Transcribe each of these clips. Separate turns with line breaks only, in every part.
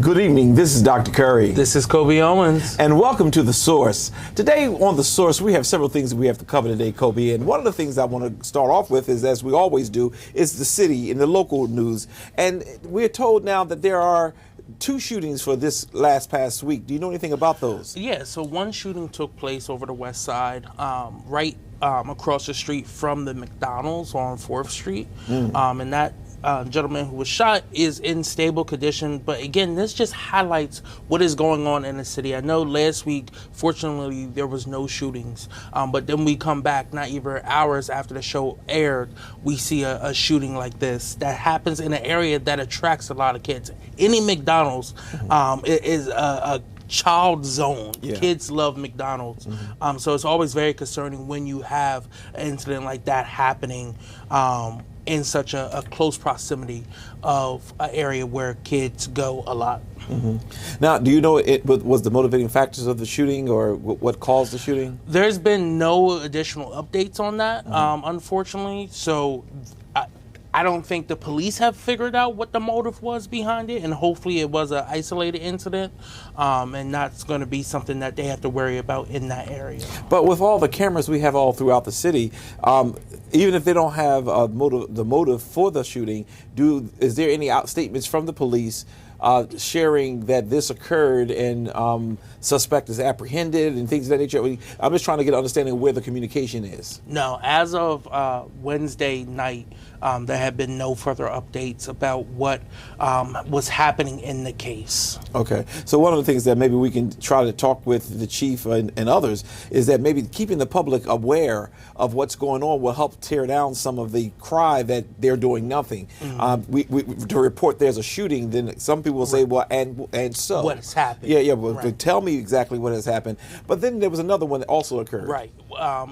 Good evening, this is Dr. Curry.
This is Kobe Owens.
And welcome to The Source. Today on The Source, we have several things that we have to cover today, Kobe. And one of the things I want to start off with is, as we always do, is the city and the local news. And we're told now that there are 2 shootings for this past week. Do you know anything about those?
Yeah, so one shooting took place over the west side, right across the street from the McDonald's on 4th Street. And that gentleman who was shot is in stable condition. But again, this just highlights what is going on in the city. I know last week, fortunately, there was no shootings. But then we come back, not even hours after the show aired, we see a shooting like this that happens in an area that attracts a lot of kids. Any McDonald's is a child zone. Yeah. Kids love McDonald's. So it's always very concerning when you have an incident like that happening in such a close proximity of an area where kids go a lot.
Now, do you know it was the motivating factors of the shooting, or what caused the shooting?
There's been no additional updates on that, unfortunately. So I don't think the police have figured out what the motive was behind it, and hopefully it was an isolated incident, and that's going to be something that they have to worry about in that area.
But with all the cameras we have all throughout the city, even if they don't have the motive for the shooting, is there any statements from the police sharing that this occurred and suspect is apprehended and things of that nature? I'm just trying to get an understanding of where the communication is.
No, as of Wednesday night, there have been no further updates about what was happening in the case.
Okay, so one of the things that maybe we can try to talk with the chief and others is that maybe keeping the public aware of what's going on will help tear down some of the cry that they're doing nothing. To report there's a shooting, then some people will say, well, and so
what has happened?
Yeah, well, tell me exactly what has happened. But then there was another one that also occurred.
Right,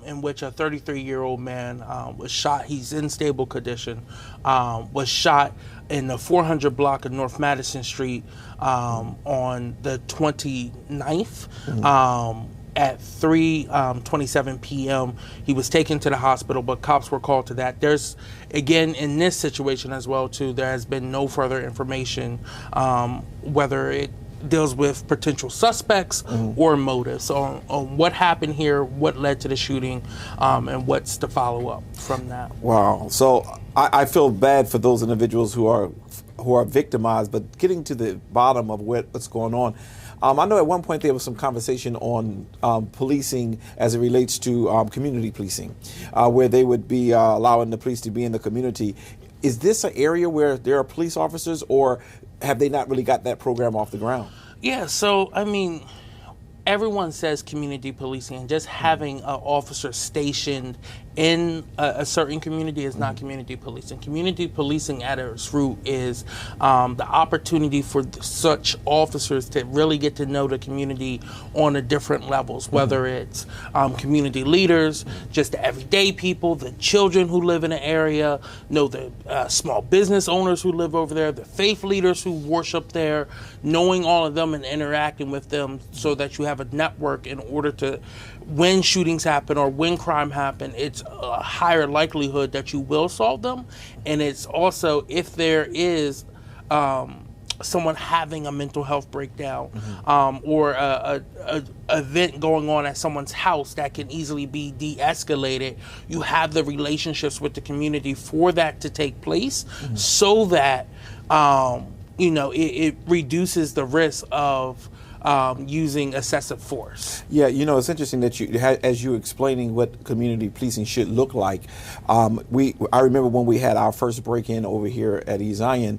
in which a 33-year-old man was shot. He's in stable condition. Was shot in the 400 block of North Madison Street on the 29th. At 3:27 p.m. He was taken to the hospital, but cops were called to that. There's, again, in this situation as well, too, there has been no further information whether it deals with potential suspects or motives on what happened here, what led to the shooting, and what's the follow-up from that.
Wow. So I feel bad for those individuals who are victimized, but getting to the bottom of what's going on. I know at one point there was some conversation on policing as it relates to community policing, where they would be allowing the police to be in the community. Is this an area where there are police officers, or have they not really got that program off the ground?
Yeah, so, I mean, everyone says community policing, and just having an officer stationed in a certain community is not community policing. Community policing at its root is the opportunity for such officers to really get to know the community on a different levels, whether it's community leaders, just the everyday people, the children who live in the area, the small business owners who live over there, the faith leaders who worship there, knowing all of them and interacting with them so that you have a network in order to, when shootings happen or when crime happen, it's a higher likelihood that you will solve them. And it's also, if there is someone having a mental health breakdown or a event going on at someone's house that can easily be de-escalated, you have the relationships with the community for that to take place, so that it reduces the risk of using excessive force.
Yeah, it's interesting that as you explaining what community policing should look like. I remember when we had our first break-in over here at East Zion,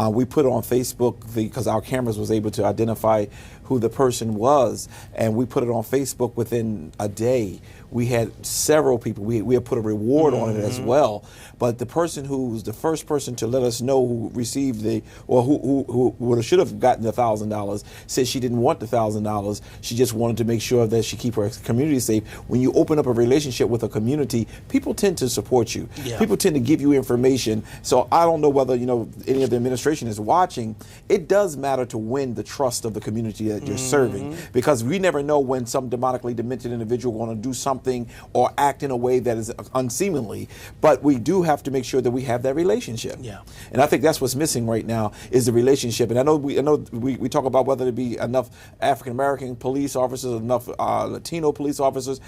we put on Facebook because our cameras was able to identify who the person was, and we put it on Facebook within a day. We had several people. We had put a reward on it as well. But the person who was the first person to let us know who received who should have gotten $1,000 said she didn't want the $1,000. She just wanted to make sure that she keep her community safe. When you open up a relationship with a community, people tend to support you.
Yeah.
People tend to give you information. So I don't know whether, you know, any of the administration is watching. It does matter to win the trust of the community that you're serving, because we never know when some demonically demented individual going to do something or act in a way that is unseemly. But we do have to make sure that we have that relationship.
Yeah.
And I think that's what's missing right now is the relationship. And I know we talk about whether there be enough African American police officers, enough Latino police officers.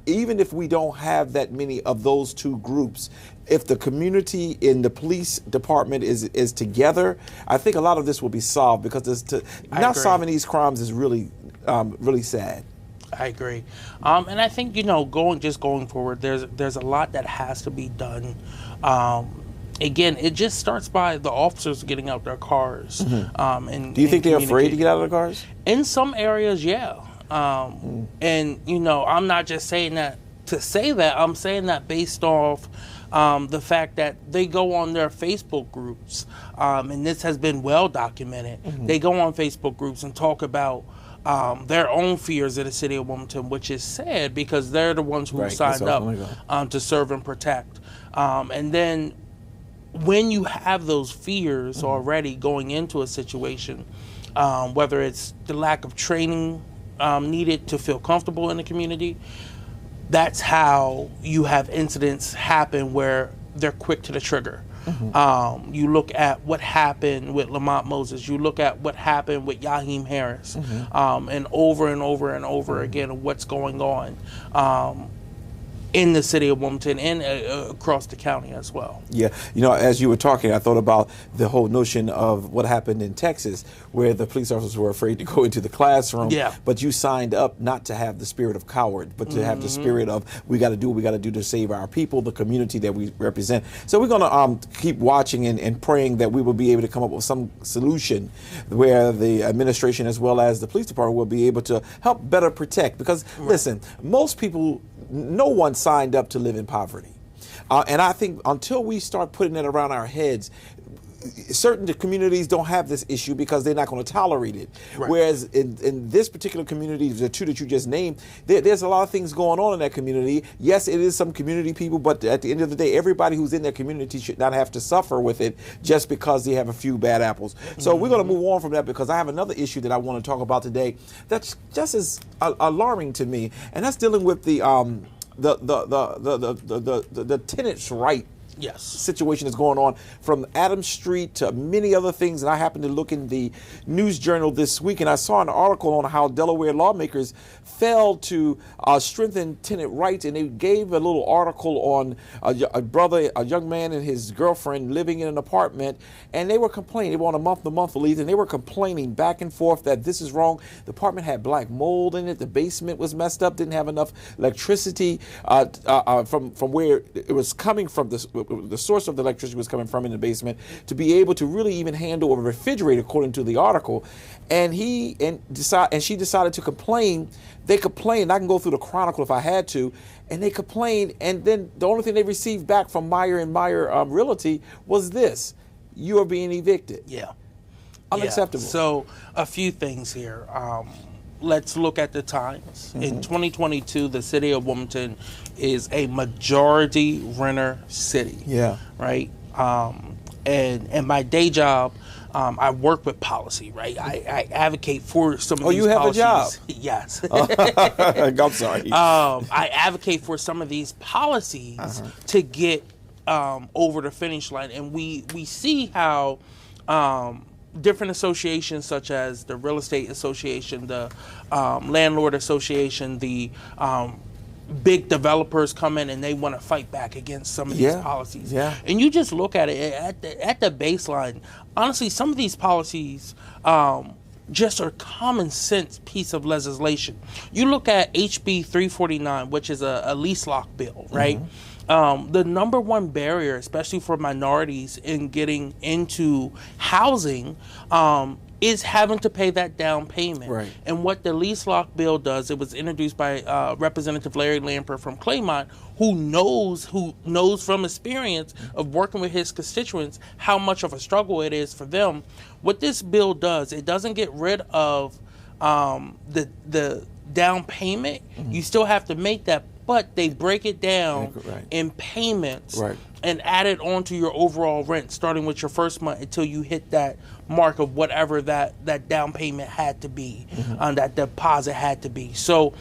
Even if we don't have that many of those two groups, if the community in the police department is together, I think a lot of this will be solved, because not solving these crimes is really really sad.
I agree, and I think, you know, going forward, there's a lot that has to be done. Again, it just starts by the officers getting out their cars. And
do you think they're afraid to get out of their cars?
In some areas, yeah. And, you know, I'm not just saying that to say that. I'm saying that based off the fact that they go on their Facebook groups, and this has been well documented. They go on Facebook groups and talk about their own fears of the city of Wilmington, which is sad, because they're the ones who signed up to serve and protect. And then when you have those fears already going into a situation, whether it's the lack of training needed to feel comfortable in the community, that's how you have incidents happen where they're quick to the trigger. You look at what happened with Lamont Moses. You look at what happened with Yaheem Harris, and over and over again, what's going on in the city of Wilmington and across the county as well.
Yeah, you know, as you were talking, I thought about the whole notion of what happened in Texas, where the police officers were afraid to go into the classroom.
Yeah.
But you signed up not to have the spirit of coward, but to have the spirit of, we got to do what we got to do to save our people, the community that we represent. So we're going to keep watching and praying that we will be able to come up with some solution where the administration as well as the police department will be able to help better protect. Because listen, most people, no one signed up to live in poverty. And I think until we start putting it around our heads, certain communities don't have this issue because they're not going to tolerate it. Whereas in this particular community, the two that you just named, there's a lot of things going on in that community. Yes, it is some community people, but at the end of the day, everybody who's in that community should not have to suffer with it just because they have a few bad apples. So we're going to move on from that, because I have another issue that I want to talk about today that's just as alarming to me, and that's dealing with the tenants' right situation that's going on from Adams Street to many other things. And I happened to look in the News Journal this week, and I saw an article on how Delaware lawmakers failed to strengthen tenant rights, and they gave a little article on a young man and his girlfriend living in an apartment, and they were complaining. They were on a month-to-month lease, and they were complaining back and forth that this is wrong. The apartment had black mold in it. The basement was messed up. Didn't have enough electricity from where it was coming from. The source of the electricity was coming from in the basement to be able to really even handle a refrigerator, according to the article. And she decided to complain. They complained. I can go through the chronicle if I had to. And they complained. And then the only thing they received back from Meyer and Meyer Realty was this: you are being evicted.
Yeah.
Unacceptable.
Yeah. So a few things here. Let's look at the times. In 2022, the city of Wilmington is a majority renter city.
Yeah.
Right. And my day job, I work with policy. Right. I advocate for some of these policies.
Oh, you have a job?
Yes.
I'm sorry.
I advocate for some of these policies to get over the finish line, and we see how different associations such as the Real Estate Association, the Landlord Association, the big developers come in and they want to fight back against some of these policies.
Yeah.
And you just look at it at the baseline. Honestly, some of these policies just are common sense piece of legislation. You look at HB 349, which is a lease lock bill, right? The number one barrier, especially for minorities in getting into housing, is having to pay that down payment.
Right.
And what the lease lock bill does, it was introduced by Representative Larry Lampert from Claymont, who knows from experience of working with his constituents how much of a struggle it is for them. What this bill does, it doesn't get rid of the down payment, you still have to make that, but they break it down in payments and add it onto your overall rent, starting with your first month until you hit that mark of whatever that down payment had to be, that deposit had to be. So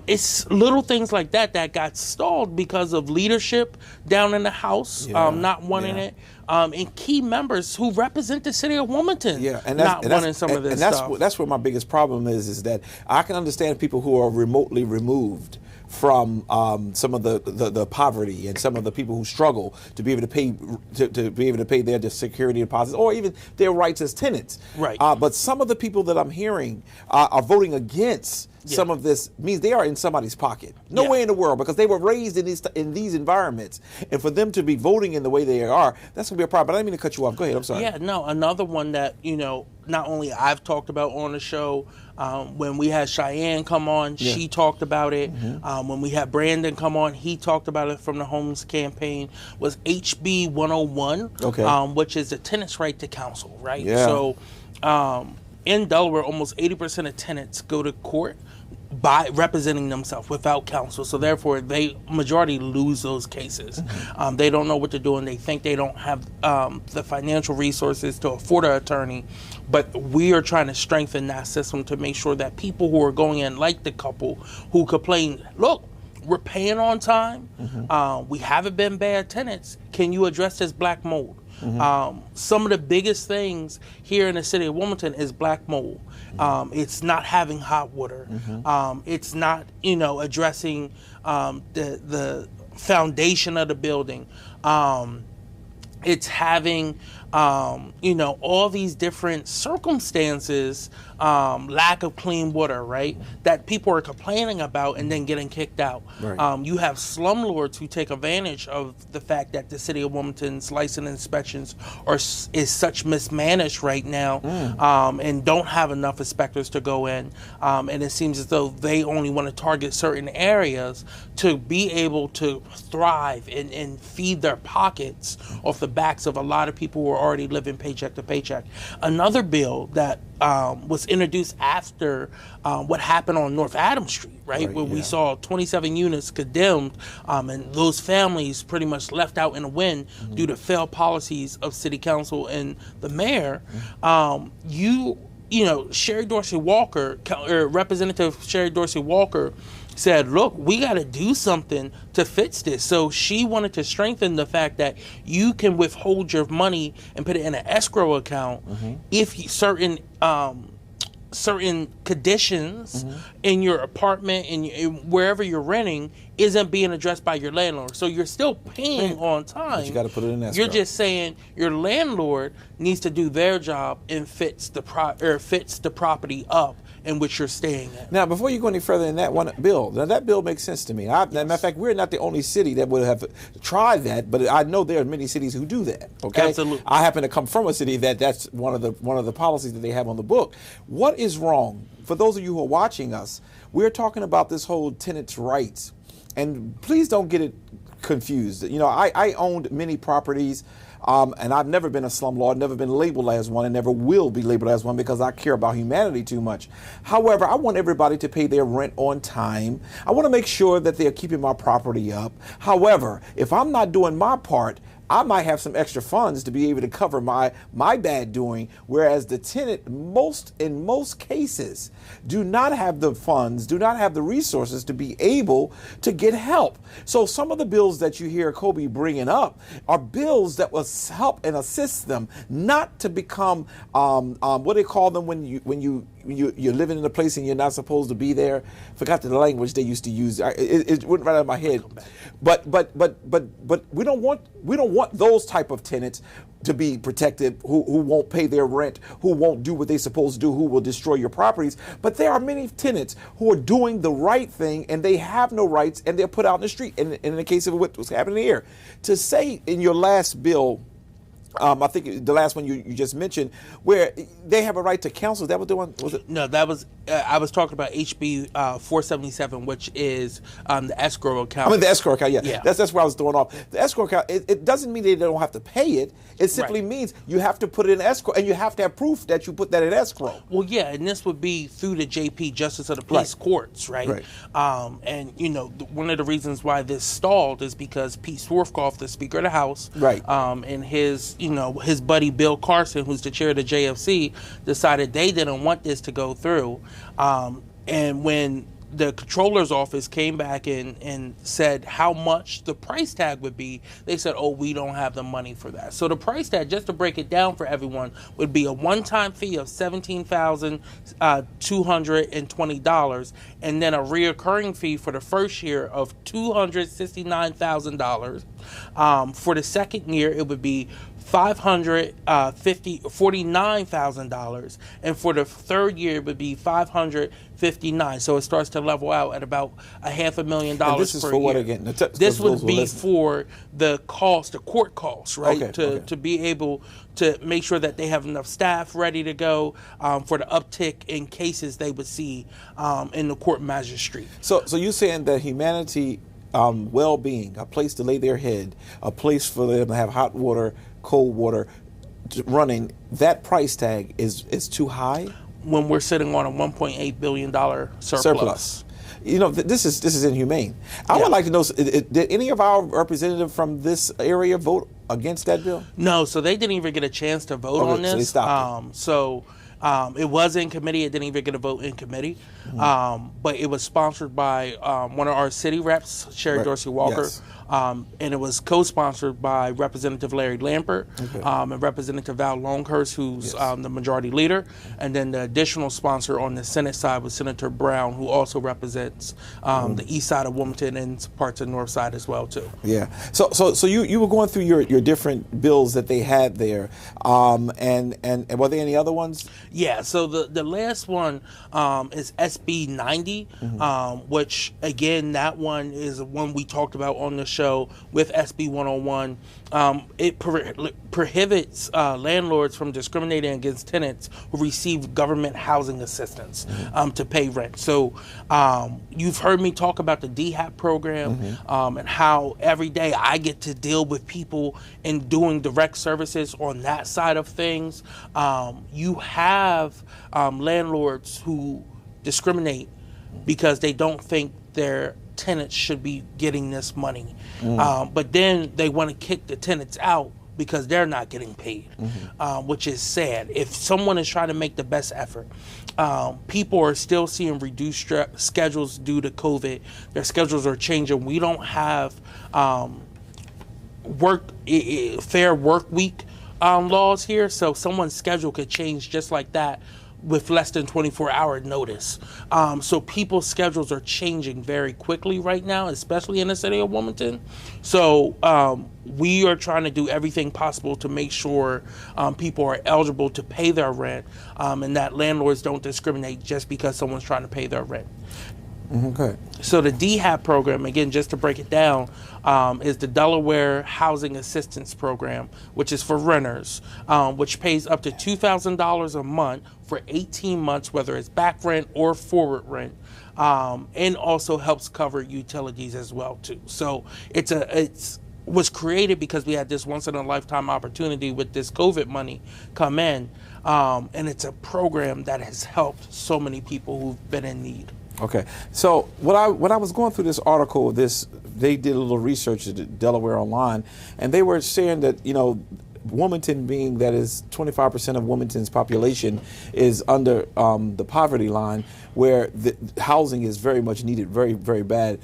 it's little things like that got stalled because of leadership down in the House not wanting it, and key members who represent the city of Wilmington not wanting some of this stuff.
That's where my biggest problem is that I can understand people who are remotely removed from some of the poverty and some of the people who struggle to be able to pay to be able to pay their security deposits or even their rights as tenants.
Right.
But some of the people that I'm hearing are voting against some of this means they are in somebody's pocket. No way in the world, because they were raised in these environments, and for them to be voting in the way they are, that's going to be a problem. But I didn't mean to cut you off. Go ahead. I'm sorry.
Yeah. No. Another one that not only I've talked about on the show. When we had Cheyenne come on, she talked about it. When we had Brandon come on, he talked about it from the Homes campaign, was HB 101, which is the tenant's right to counsel, right?
Yeah.
So in Delaware, almost 80% of tenants go to court by representing themselves without counsel. So therefore, majority lose those cases. They don't know what to do, and they think they don't have the financial resources to afford an attorney. But we are trying to strengthen that system to make sure that people who are going in, like the couple who complain, look, we're paying on time. We haven't been bad tenants. Can you address this black mold? Some of the biggest things here in the city of Wilmington is black mold. It's not having hot water. It's not, addressing the foundation of the building. It's having, all these different circumstances, lack of clean water, right, that people are complaining about and then getting kicked out. Right. You have slumlords who take advantage of the fact that the city of Wilmington's license inspections is such mismanaged right now, and don't have enough inspectors to go in. And it seems as though they only want to target certain areas to be able to thrive and feed their pockets off the backs of a lot of people who are already living paycheck to paycheck. Another bill that was introduced after what happened on North Adams Street, right, where we saw 27 units condemned, and those families pretty much left out in the wind due to failed policies of city council and the mayor. Sherry Dorsey Walker, Representative Sherry Dorsey Walker, said, look, we got to do something to fix this. So she wanted to strengthen the fact that you can withhold your money and put it in an escrow account if certain conditions in your apartment and wherever you're renting isn't being addressed by your landlord. So you're still paying on time. But
you got to put it in escrow.
You're just saying your landlord needs to do their job and fits the property up in which you're staying at.
Now, before you go any further in that one bill, now that bill makes sense to me. As a matter of fact, we're not the only city that would have tried that, but I know there are many cities who do that. Okay,
absolutely.
I happen to come from a city that's one of the policies that they have on the book. What is wrong? For those of you who are watching us, we're talking about this whole tenants' rights, and please don't get it confused. I owned many properties. And I've never been a slumlord, never been labeled as one, and never will be labeled as one because I care about humanity too much. However, I want everybody to pay their rent on time. I want to make sure that they're keeping my property up. However, if I'm not doing my part, I might have some extra funds to be able to cover my bad doing, whereas the tenant, in most cases, do not have the funds, do not have the resources to be able to get help. So some of the bills that you hear Kobe bringing up are bills that will help and assist them not to become what do they call them when you're living in a place and you're not supposed to be there. Forgot the language they used to use. It went right out of my head. But we don't want those type of tenants to be protected, who won't pay their rent, who won't do what they're supposed to do, who will destroy your properties. But there are many tenants who are doing the right thing and they have no rights and they're put out in the street. And in the case of what was happening here, to say in your last bill, I think the last one you just mentioned, where they have a right to counsel. Is that what the one was? It?
No, that was I was talking about HB 477, which is the escrow account.
I mean the escrow account. Yeah,
Yeah.
That's where I was throwing off. The escrow account. It doesn't mean they don't have to pay it. It simply
Right.
means you have to put it in escrow, and you have to have proof that you put that in escrow.
Well, yeah, and this would be through the JP, Justice of the Peace
Right.
Courts, right?
Right.
And one of the reasons why this stalled is because Pete Swarthkoff, the Speaker of the House,
Right.
And his buddy Bill Carson, who's the chair of the JFC, decided they didn't want this to go through. And when the controller's office came back and said how much the price tag would be, they said, oh, we don't have the money for that. So the price tag, just to break it down for everyone, would be a one-time fee of $17,220, and then a reoccurring fee for the first year of $269,000. For the second year, it would be $49,000, and for the third year it would be $559,000. So it starts to level out at about $500,000 per year.
And this is for what again?
This would be for the court costs, right?
Okay.
To be able to make sure that they have enough staff ready to go for the uptick in cases they would see in the court magistrate.
So you're saying that humanity, well-being, a place to lay their head, a place for them to have hot water, cold water running, that price tag is too high?
When we're sitting on a $1.8 billion surplus.
This is inhumane. I would like to know, did any of our representatives from this area vote against that bill?
No, so they didn't even get a chance to vote on this.
So they stopped it.
It was in committee. It didn't even get a vote in committee. But it was sponsored by one of our city reps, Sherry
Right.
Dorsey Walker.
Yes.
And it was co-sponsored by Representative Larry Lampert and Representative Val Longhurst, who's the majority leader. And then the additional sponsor on the Senate side was Senator Brown, who also represents the east side of Wilmington and parts of the north side as well, too.
Yeah. So you were going through your different bills that they had there, and were there any other ones?
Yeah, so the last one is SB 90, which, again, that one is one we talked about on the show with SB 101. It prohibits landlords from discriminating against tenants who receive government housing assistance to pay rent. So you've heard me talk about the DHAP program and how every day I get to deal with people in doing direct services on that side of things. You have landlords who discriminate because they don't think their tenants should be getting this money. But then they want to kick the tenants out because they're not getting paid, which is sad. If someone is trying to make the best effort, people are still seeing reduced schedules due to COVID. Their schedules are changing. We don't have fair work week laws here, so someone's schedule could change just like that with less than 24-hour notice. So people's schedules are changing very quickly right now, especially in the city of Wilmington. So we are trying to do everything possible to make sure people are eligible to pay their rent, and that landlords don't discriminate just because someone's trying to pay their rent.
Okay.
So the DHAP program, again, just to break it down, is the Delaware Housing Assistance Program, which is for renters, which pays up to $2,000 a month for 18 months, whether it's back rent or forward rent, and also helps cover utilities as well too. So it's was created because we had this once-in-a-lifetime opportunity with this COVID money come in, and it's a program that has helped so many people who've been in need.
Okay, so when I was going through this article, they did a little research at Delaware Online, and they were saying that Wilmington, being that is 25% of Wilmington's population, is under the poverty line, where the housing is very much needed, very, very bad.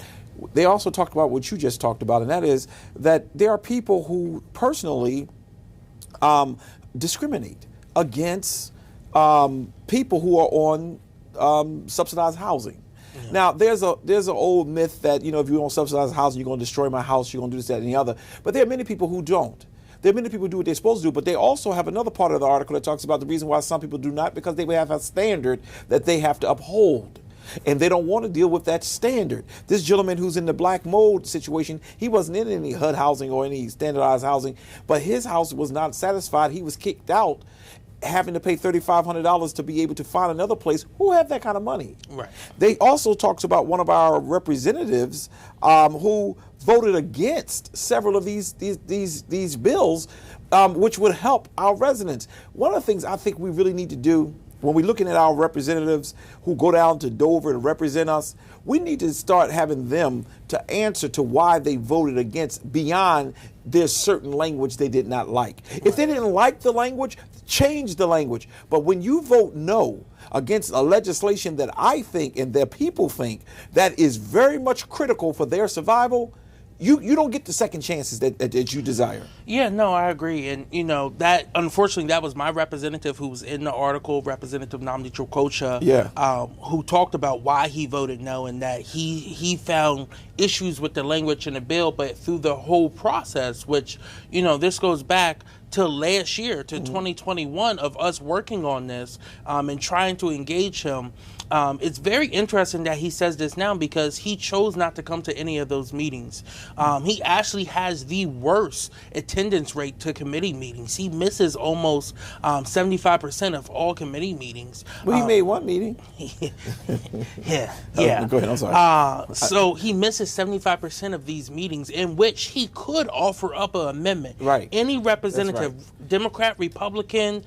They also talked about what you just talked about, and that is that there are people who personally discriminate against people who are on subsidized housing. Yeah. Now, there's an old myth that, if you don't subsidize housing, you're going to destroy my house, you're going to do this, that, and the other. But there are many people who don't. There are many people who do what they're supposed to do, but they also have another part of the article that talks about the reason why some people do not, because they have a standard that they have to uphold. and they don't want to deal with that standard. This gentleman who's in the black mold situation, he wasn't in any HUD housing or any standardized housing, but his house was not satisfied. He was kicked out, having to pay $3,500 to be able to find another place. Who had that kind of money?
Right.
They also talks about one of our representatives who voted against several of these bills, which would help our residents. One of the things I think we really need to do when we're looking at our representatives who go down to Dover to represent us, we need to start having them to answer to why they voted against beyond there's certain language they did not like. Right. If they didn't like the language, change the language. But when you vote no against a legislation that I think and that people think that is very much critical for their survival, you don't get the second chances that you desire.
Yeah, no, I agree. And, that, unfortunately, that was my representative who was in the article, Representative Nnamdi Chukwuka, who talked about why he voted no and that he found issues with the language in the bill, but through the whole process, which, this goes back to last year, to 2021, of us working on this and trying to engage him. It's very interesting that he says this now because he chose not to come to any of those meetings. He actually has the worst attendance rate to committee meetings. He misses almost 75% of all committee meetings.
Well, he made one meeting.
Yeah.
Go ahead, I'm sorry.
So he misses 75% of these meetings in which he could offer up an amendment.
Right.
Any representative, right. Democrat, Republican,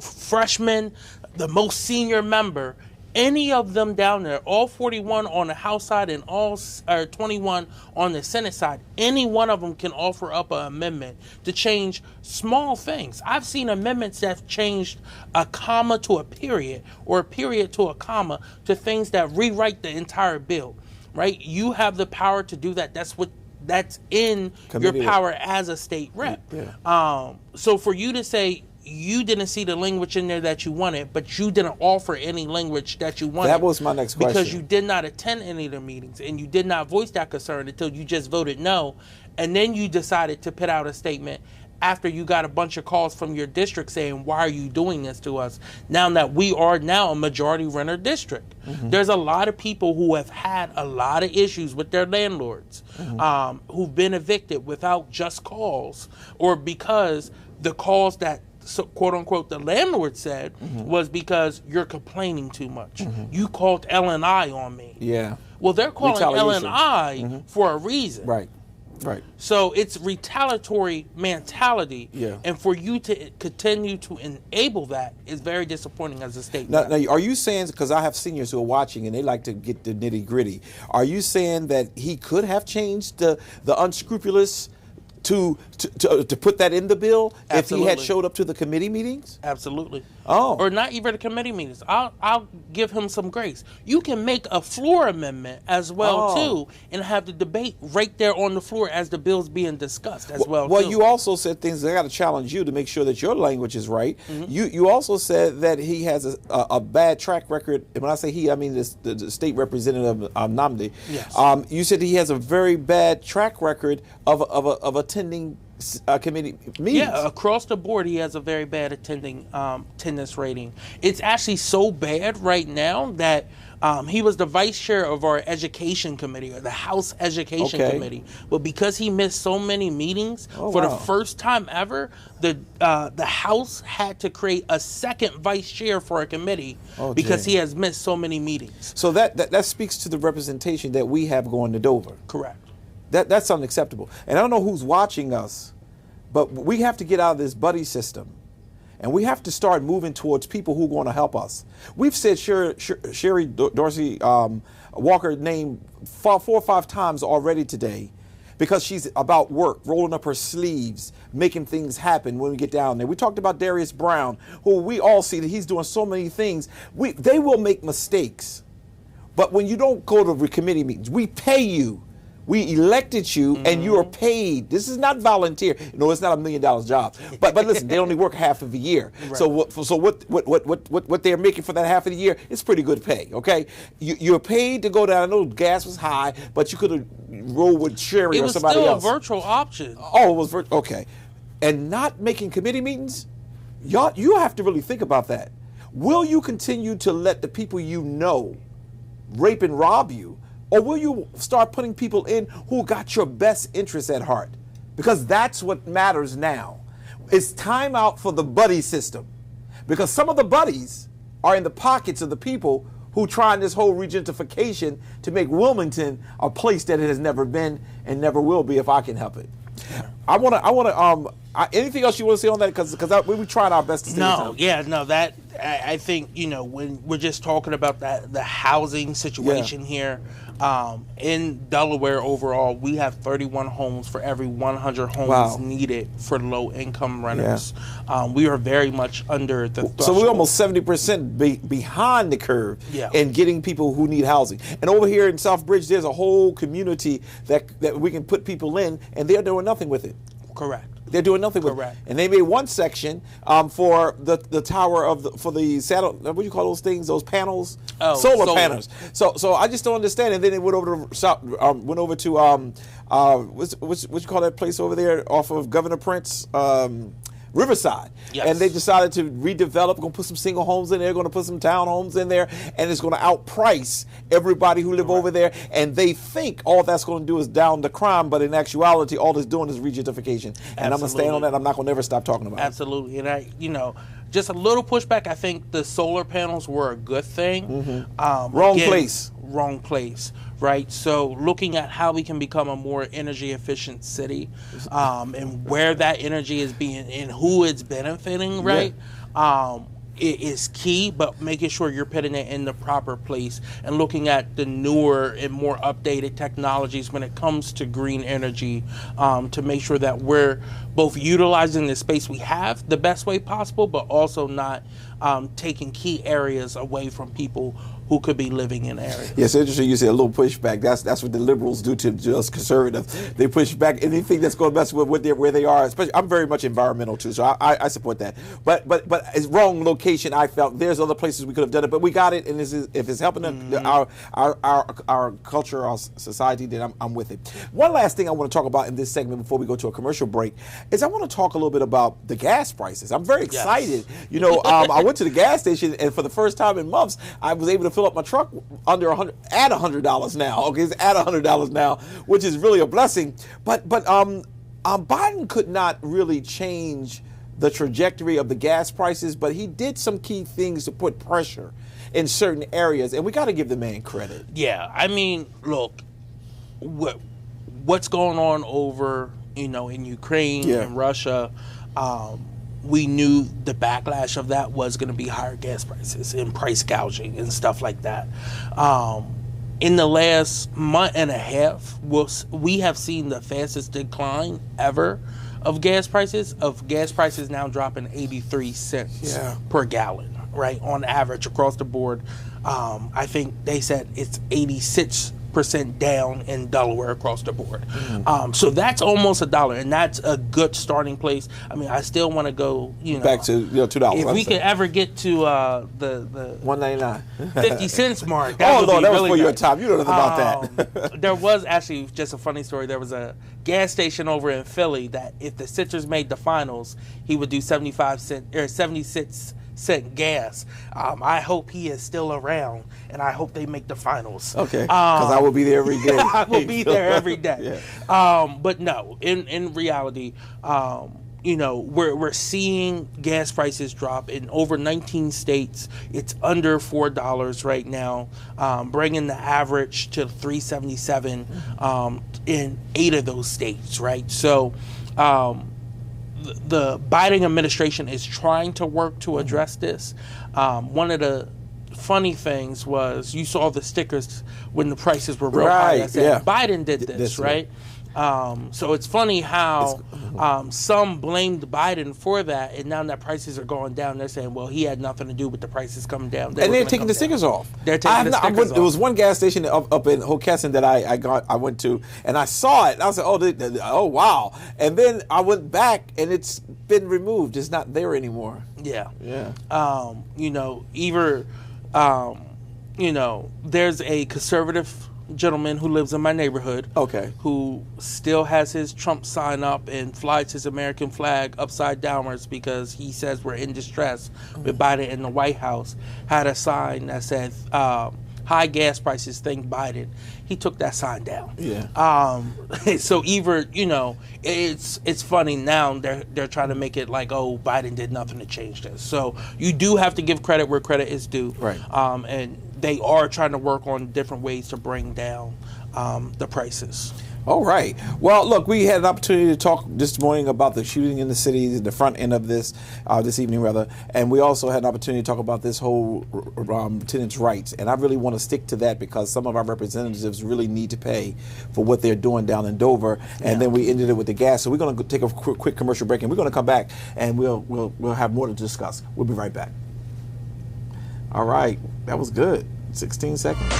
freshman, the most senior member, any of them down there, all 41 on the House side and all 21 on the Senate side, any one of them can offer up an amendment to change small things. I've seen amendments that have changed a comma to a period or a period to a comma to things that rewrite the entire bill, right? You have the power to do that. That's in your power as a state rep. Yeah. So for you to say, you didn't see the language in there that you wanted, but you didn't offer any language that you wanted.
That was my next question.
Because you did not attend any of the meetings and you did not voice that concern until you just voted no. And then you decided to put out a statement after you got a bunch of calls from your district saying, why are you doing this to us? Now that we are now a majority renter district. Mm-hmm. There's a lot of people who have had a lot of issues with their landlords, who've been evicted without just cause or because the calls that quote unquote the landlord said was because you're complaining too much. You called L&I on me.
Yeah.
Well, they're calling L&I for a reason.
Right.
So it's retaliatory mentality.
Yeah.
And for you to continue to enable that is very disappointing as a state.
Now, are you saying, because I have seniors who are watching and they like to get the nitty gritty, are you saying that he could have changed the unscrupulous to put that in the bill?
Absolutely.
If he had showed up to the committee meetings?
Absolutely.
Oh.
Or not even the committee meetings. I'll give him some grace. You can make a floor amendment as well too, and have the debate right there on the floor as the bill's being discussed as well.
Well,
too.
you also said things that I got to challenge you to make sure that your language is right. You also said that he has a bad track record. And when I say he, I mean the state representative Nnamdi.
Yes.
You said he has a very bad track record of attending committee meetings.
Yeah, across the board, he has a very bad attendance rating. It's actually so bad right now that he was the vice chair of our education committee, or the House Education Committee. But because he missed so many meetings, the first time ever, the House had to create a second vice chair for a committee because he has missed so many meetings.
So that speaks to the representation that we have going to Dover.
Correct.
That's unacceptable. And I don't know who's watching us, but we have to get out of this buddy system. And we have to start moving towards people who are going to help us. We've said Sherry Dorsey Walker name 4 or 5 times already today because she's about work, rolling up her sleeves, making things happen when we get down there. We talked about Darius Brown, who we all see that he's doing so many things. They will make mistakes. But when you don't go to committee meetings, we pay you. We elected you, and you are paid. This is not volunteer. No, it's not $1 million job. But listen, they only work half of a year. Right. So what they're making for that half of the year is pretty good pay. Okay, you're paid to go down. I know gas was high, but you could have rolled with Sherry or somebody else.
It was still a virtual option.
Oh, it was virtual. Okay, and not making committee meetings. You have to really think about that. Will you continue to let the people you know rape and rob you? Or will you start putting people in who got your best interests at heart? Because that's what matters now. It's time out for the buddy system. Because some of the buddies are in the pockets of the people who trying this whole regentification to make Wilmington a place that it has never been and never will be if I can help it. Anything else you want to say on that? Because we were trying our best to stay
that I think, when we're just talking about the housing situation here, in Delaware overall, we have 31 homes for every 100 homes needed for low-income renters. We are very much under the threshold.
So we're almost 70% behind the curve in getting people who need housing. And over here in Southbridge, there's a whole community that we can put people in, and they're doing nothing with it.
Correct.
They're doing nothing with it. And they made one section for the tower for the saddle. What do you call those things? Those panels? Solar panels. So I just don't understand. And then it went over to what you call that place over there off of Governor Prince? Riverside.
Yes.
And they decided to redevelop, going to put some single homes in there, going to put some townhomes in there, and it's going to outprice everybody who live over there. And they think all that's going to do is down the crime, but in actuality, all it's doing is regentification. And I'm going to stand on that. I'm not going to ever stop talking about it.
Absolutely. And just a little pushback. I think the solar panels were a good thing.
Wrong place.
Right, so looking at how we can become a more energy efficient city, and where that energy is being and who it's benefiting, right? It is key, but making sure you're putting it in the proper place and looking at the newer and more updated technologies when it comes to green energy, to make sure that we're both utilizing the space we have the best way possible, but also not taking key areas away from people who could be living in areas.
Yes, interesting. You said a little pushback. That's what the liberals do to us conservatives. They push back anything that's going to mess with where they are. Especially, I'm very much environmental too, so I support that. But it's wrong location. I felt there's other places we could have done it, but we got it. And if it's helping our culture, our society, then I'm with it. One last thing I want to talk about in this segment before we go to a commercial break is I want to talk a little bit about the gas prices. I'm very excited.
Yes.
I went to the gas station, and for the first time in months, I was able to fill up my truck under at $100 now. Okay, it's at $100 now, which is really a blessing. But Biden could not really change the trajectory of the gas prices, but he did some key things to put pressure in certain areas, and we got to give the man credit.
Yeah, I mean, look, what's going on over in Ukraine and Russia. We knew the backlash of that was going to be higher gas prices and price gouging and stuff like that. In the last month and a half, we have seen the fastest decline ever of gas prices now dropping 83 cents per gallon, right, on average across the board. I think they said it's 86% down in Delaware across the board. So that's almost $1, and that's a good starting place. I mean, I still want to go,
back to $2.
If we could ever get to the
$1.99,
50 cents mark, that would be
that
really
was for your
nice.
time. You don't know about that.
There was actually just a funny story. There was a gas station over in Philly that if the Sixers made the finals, he would do 76 cent gas. I hope he is still around, and I hope they make the finals.
Okay, because I will be there every day.
I will be there every day. But no, in reality, we're seeing gas prices drop in over 19 states. It's under $4 right now, bringing the average to $3.77 in 8 of those states. Right, so. The Biden administration is trying to work to address this. One of the funny things was you saw the stickers when the prices were real high. That said, Biden did this, right? So it's funny how some blamed Biden for that, and now that prices are going down, they're saying, well, he had nothing to do with the prices coming down.
And they're taking the stickers off.
They're taking the stickers off.
There was one gas station up in Hockessin that I went to, and I saw it, and I was like, oh, wow. And then I went back, and it's been removed. It's not there anymore.
Yeah. There's a conservative gentleman who lives in my neighborhood, who still has his Trump sign up and flies his American flag upside downwards because he says we're in distress with Biden in the White House, had a sign that said high gas prices, think Biden, he took that sign down.
Yeah.
So either, it's funny now they're trying to make it like, oh, Biden did nothing to change this. So you do have to give credit where credit is due.
Right.
And they are trying to work on different ways to bring down the prices.
All right. Well, look, we had an opportunity to talk this morning about the shooting in the city, the front end of this evening, rather, and we also had an opportunity to talk about this whole tenants' rights. And I really want to stick to that because some of our representatives really need to pay for what they're doing down in Dover. And then we ended it with the gas. So we're going to take a quick commercial break, and we're going to come back and we'll have more to discuss. We'll be right back. All right. That was good. 16 seconds.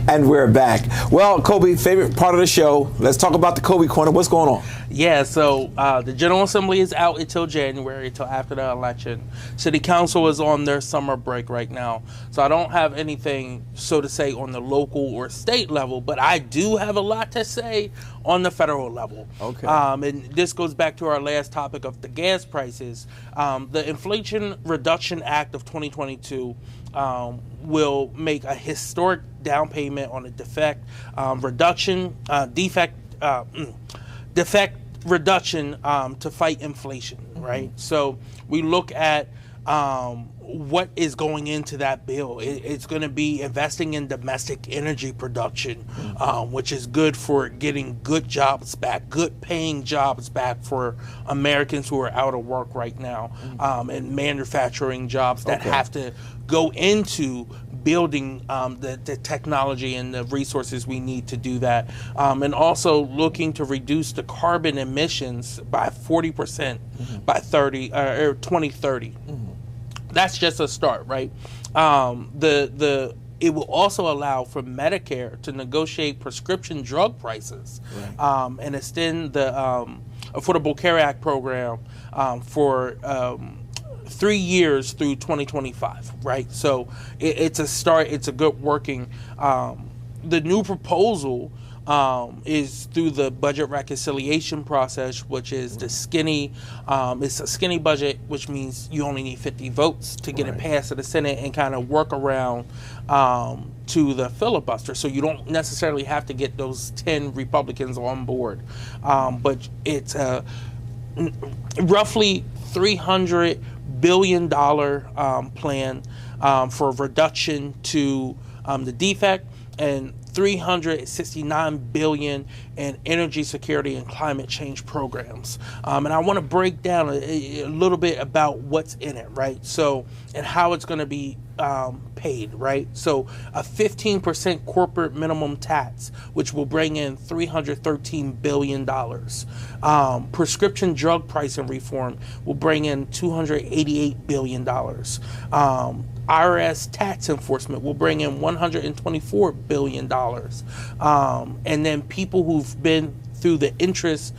And we're back. Well, Kobe, favorite part of the show. Let's talk about the Kobe Corner. What's going on?
Yeah, so the General Assembly is out until January, until after the election. City Council is on their summer break right now. So I don't have anything, so to say, on the local or state level, but I do have a lot to say on the federal level.
Okay.
And this goes back to our last topic of the gas prices. The Inflation Reduction Act of 2022 will make a historic down payment on a defect reduction to fight inflation, right? So we look at what is going into that bill. It's going to be investing in domestic energy production, which is good for getting good jobs back, good paying jobs back for Americans who are out of work right now, and manufacturing jobs that have to go into building the technology and the resources we need to do that, and also looking to reduce the carbon emissions by 40% by 2030. That's just a start, right? It will also allow for Medicare to negotiate prescription drug prices, and extend the Affordable Care Act program for 3 years through 2025, right? So it's a start. It's a good working. The new proposal is through the budget reconciliation process, which is the skinny. It's a skinny budget, which means you only need 50 votes to get it passed to the Senate and kind of work around to the filibuster. So you don't necessarily have to get those 10 Republicans on board, but it's roughly $300 billion plan for reduction to the defect, and $369 billion in energy security and climate change programs. And I want to break down a little bit about what's in it, right? So, and how it's going to be paid, right? So a 15% corporate minimum tax, which will bring in $313 billion. Prescription drug pricing reform will bring in $288 billion. IRS tax enforcement will bring in $124 billion. And then people who've been through the interest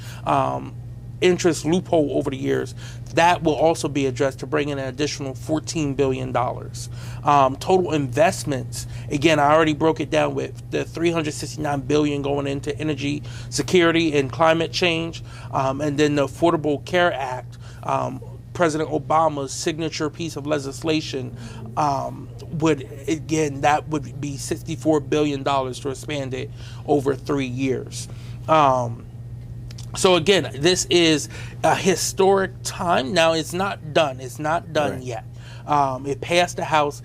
loophole over the years, that will also be addressed to bring in an additional $14 billion. Total investments, again, I already broke it down with the $369 billion going into energy security and climate change, and then the Affordable Care Act, President Obama's signature piece of legislation, would be $64 billion to expand it over 3 years. So again, this is a historic time. Now it's not done. It's not done yet. It passed the House.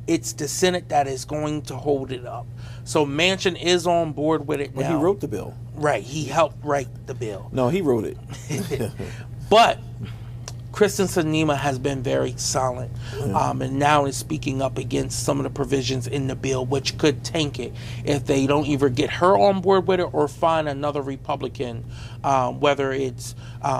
It's the Senate that is going to hold it up. So Manchin is on board with it now.
But he wrote the bill.
Right. He helped write the bill.
No, he wrote it.
But Kristen Sinema has been very silent, and now is speaking up against some of the provisions in the bill, which could tank it if they don't either get her on board with it or find another Republican, whether it's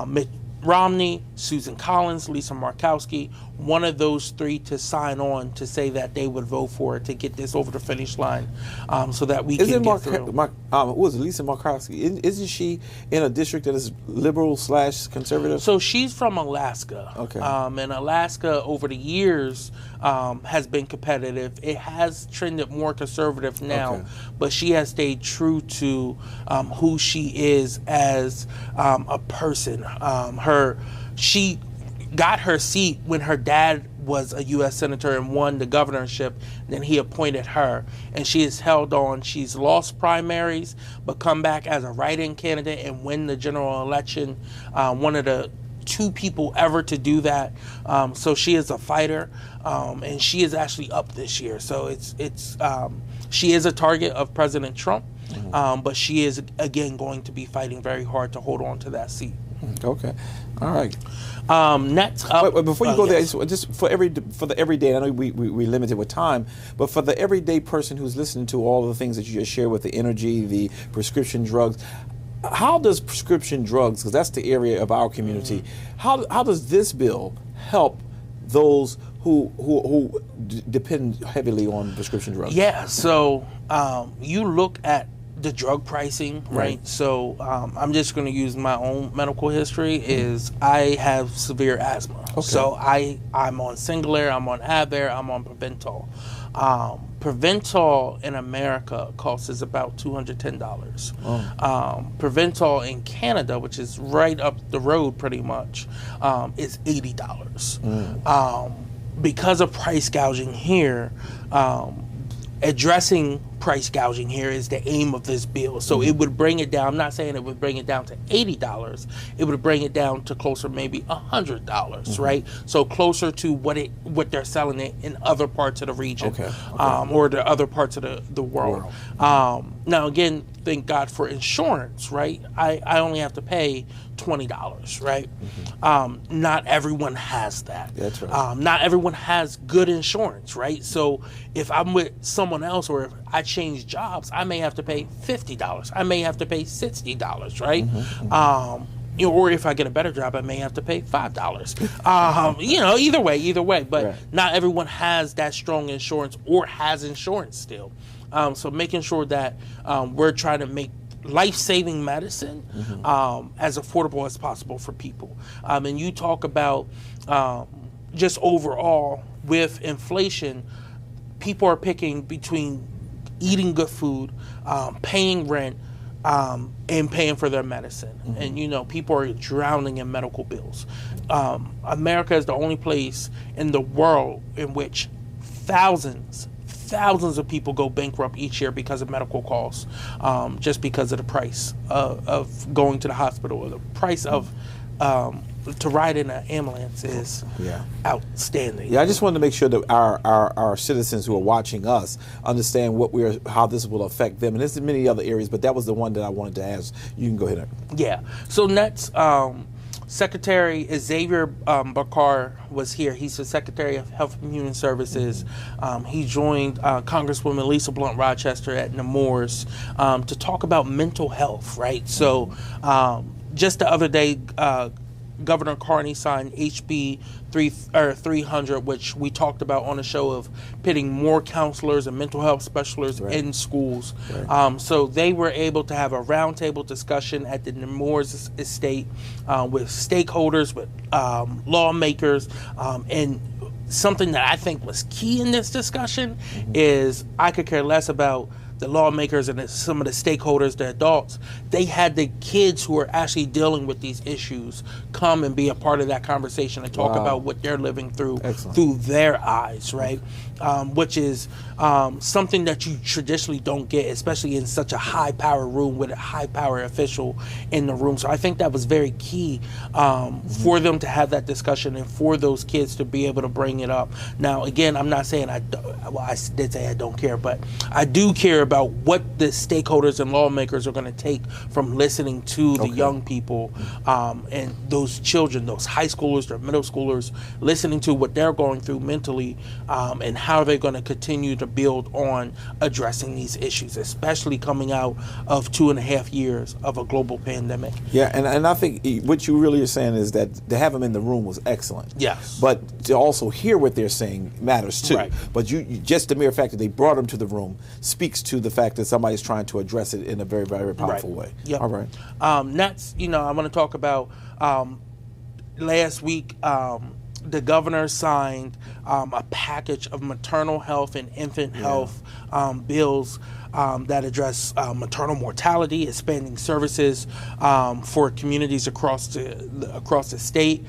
Mitt Romney, Susan Collins, Lisa Murkowski, one of those three to sign on to say that they would vote for it to get this over the finish line, so that we can get through.
What was it, Lisa Murkowski? Isn't she in a district that is liberal / conservative?
So she's from Alaska.
Okay.
And Alaska over the years has been competitive. It has trended more conservative now, but she has stayed true to who she is as a person. She got her seat when her dad was a U.S. Senator and won the governorship. Then he appointed her, and she has held on. She's lost primaries, but come back as a write-in candidate and win the general election. One of the 2 people ever to do that. So she is a fighter, and she is actually up this year. So she is a target of President Trump, but she is again going to be fighting very hard to hold on to that seat.
Okay, all right.
Next up,
but before you go
yes.
there, just for the everyday, I know we limited with time, but for the everyday person who's listening to all of the things that you just shared with the energy, the prescription drugs, how does prescription drugs, because that's the area of our community, how does this bill help those who depend heavily on prescription drugs?
Yeah, so you look at the drug pricing, right? So I'm just going to use my own medical history. Is I have severe asthma, so I'm on Singulair, I'm on Advair, I'm on Preventol. Preventol in America costs about $210. Preventol in Canada, which is right up the road pretty much, is $80. Because of price gouging here, addressing price gouging here is the aim of this bill. So it would bring it down. I'm not saying it would bring it down to $80. It would bring it down to closer maybe $100, right? So closer to what they're selling it in other parts of the region, or the other parts of the world. Now again, thank God for insurance, right? I only have to pay $20, right? Not everyone has that.
That's right.
Not everyone has good insurance, right? So if I'm with someone else, or if I change jobs, I may have to pay $50. I may have to pay $60, right? Or if I get a better job, I may have to pay $5. Either way. But not everyone has that strong insurance or has insurance still. So making sure that we're trying to make life-saving medicine as affordable as possible for people. And you talk about just overall with inflation, people are picking between eating good food, paying rent, and paying for their medicine. And people are drowning in medical bills. America is the only place in the world in which thousands of people go bankrupt each year because of medical costs, just because of the price of going to the hospital, or the price of to ride in an ambulance is outstanding. Yeah,
I just wanted to make sure that our citizens who are watching us understand how this will affect them. And there's many other areas, but that was the one that I wanted to ask. You can go ahead.
Yeah. So next, Secretary Xavier Bakar was here. He's the Secretary of Health and Human Services. He joined Congresswoman Lisa Blunt Rochester at Nemours to talk about mental health, right? So just the other day, Governor Carney signed HB 300, which we talked about on the show, of pitting more counselors and mental health specialists in schools. So they were able to have a roundtable discussion at the Nemours estate with stakeholders, with lawmakers, and something that I think was key in this discussion is I could care less about the lawmakers and some of the stakeholders, the adults. They had the kids who are actually dealing with these issues come and be a part of that conversation and talk about what they're living through through their eyes, right? Which is something that you traditionally don't get, especially in such a high-power room with a high-power official in the room. So I think that was very key for them to have that discussion and for those kids to be able to bring it up. Now, again, I'm not saying I did say I don't care, but I do care about what the stakeholders and lawmakers are going to take from listening to the young people and those children, those high schoolers, their middle schoolers, listening to what they're going through mentally, and how they're going to continue to build on addressing these issues, especially coming out of 2.5 years of a global pandemic.
Yeah, and I think what you really are saying is that to have them in the room was excellent.
Yes.
But to also hear what they're saying matters too.
Right.
But you just the mere fact that they brought them to the room speaks to the fact that somebody's trying to address it in a very, very powerful way.
Yep.
All right.
Next, I want to talk about last week. The governor signed a package of maternal health and infant health bills that address maternal mortality, expanding services for communities across the state.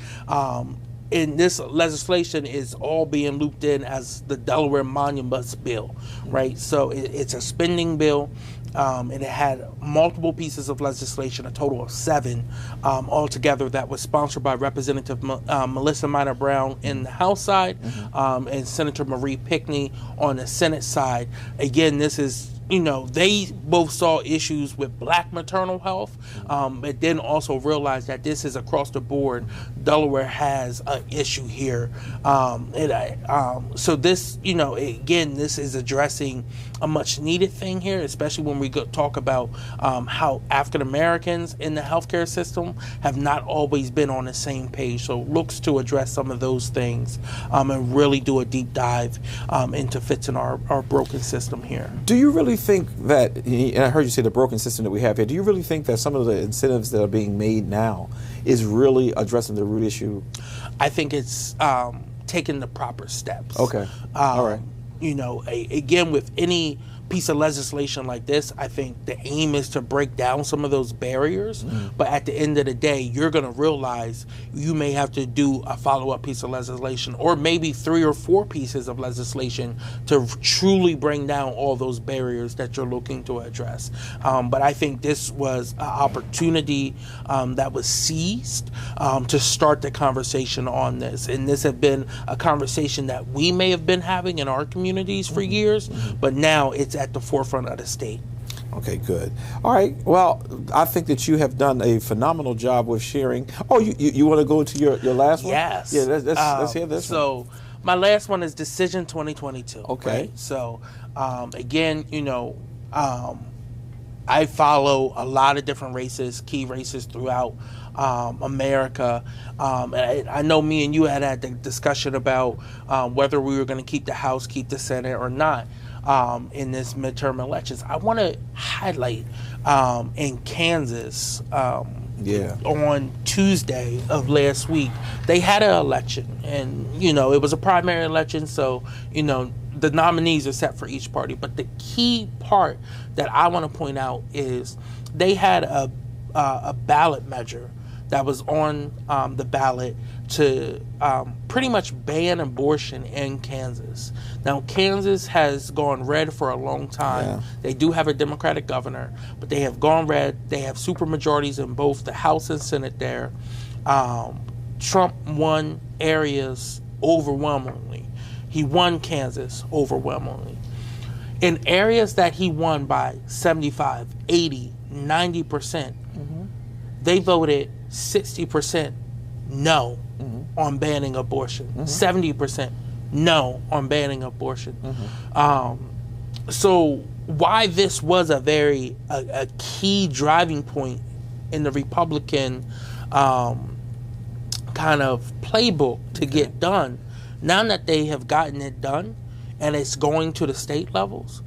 And this legislation is all being looped in as the Delaware Monuments Bill, right? So it's a spending bill. And it had multiple pieces of legislation, a total of 7 altogether, that was sponsored by Representative Melissa Minor Brown in the House side, and Senator Marie Pickney on the Senate side. Again, this is, they both saw issues with black maternal health, but then also realized that this is across the board. Delaware has an issue here. So this, again, this is addressing a much needed thing here, especially when we talk about how African Americans in the healthcare system have not always been on the same page. So it looks to address some of those things and really do a deep dive into fixing our broken system here.
Do you really think that, and I heard you say the broken system that we have here, do you really think that some of the incentives that are being made now is really addressing the root issue?
I think it's taking the proper steps.
Okay. All right.
Again, with any piece of legislation like this, I think the aim is to break down some of those barriers. But at the end of the day, you're going to realize you may have to do a follow-up piece of legislation, or maybe 3 or 4 pieces of legislation to truly bring down all those barriers that you're looking to address. But I think this was an opportunity that was seized to start the conversation on this. And this had been a conversation that we may have been having in our communities for years, but now it's at the forefront of the state.
Okay, good. All right. Well, I think that you have done a phenomenal job with sharing. Oh, you want to go to your last one?
Yes.
Yeah, let's hear this one.
So my last one is Decision 2022.
Okay.
Right? So again, I follow a lot of different races, key races throughout America. And I know me and you had the discussion about whether we were going to keep the House, keep the Senate, or not. In this midterm elections, I want to highlight in Kansas on Tuesday of last week, they had an election, and it was a primary election, so the nominees are set for each party. But the key part that I want to point out is they had a ballot measure that was on the ballot to pretty much ban abortion in Kansas. Now, Kansas has gone red for a long time. Yeah. They do have a Democratic governor, but they have gone red. They have supermajorities in both the House and Senate there. Trump won areas overwhelmingly. He won Kansas overwhelmingly. In areas that he won by 75, 80, 90%, they voted 60% no on banning abortion, 70% no on banning abortion. So why this was a key driving point in the Republican kind of playbook to get done, now that they have gotten it done and it's going to the state levels,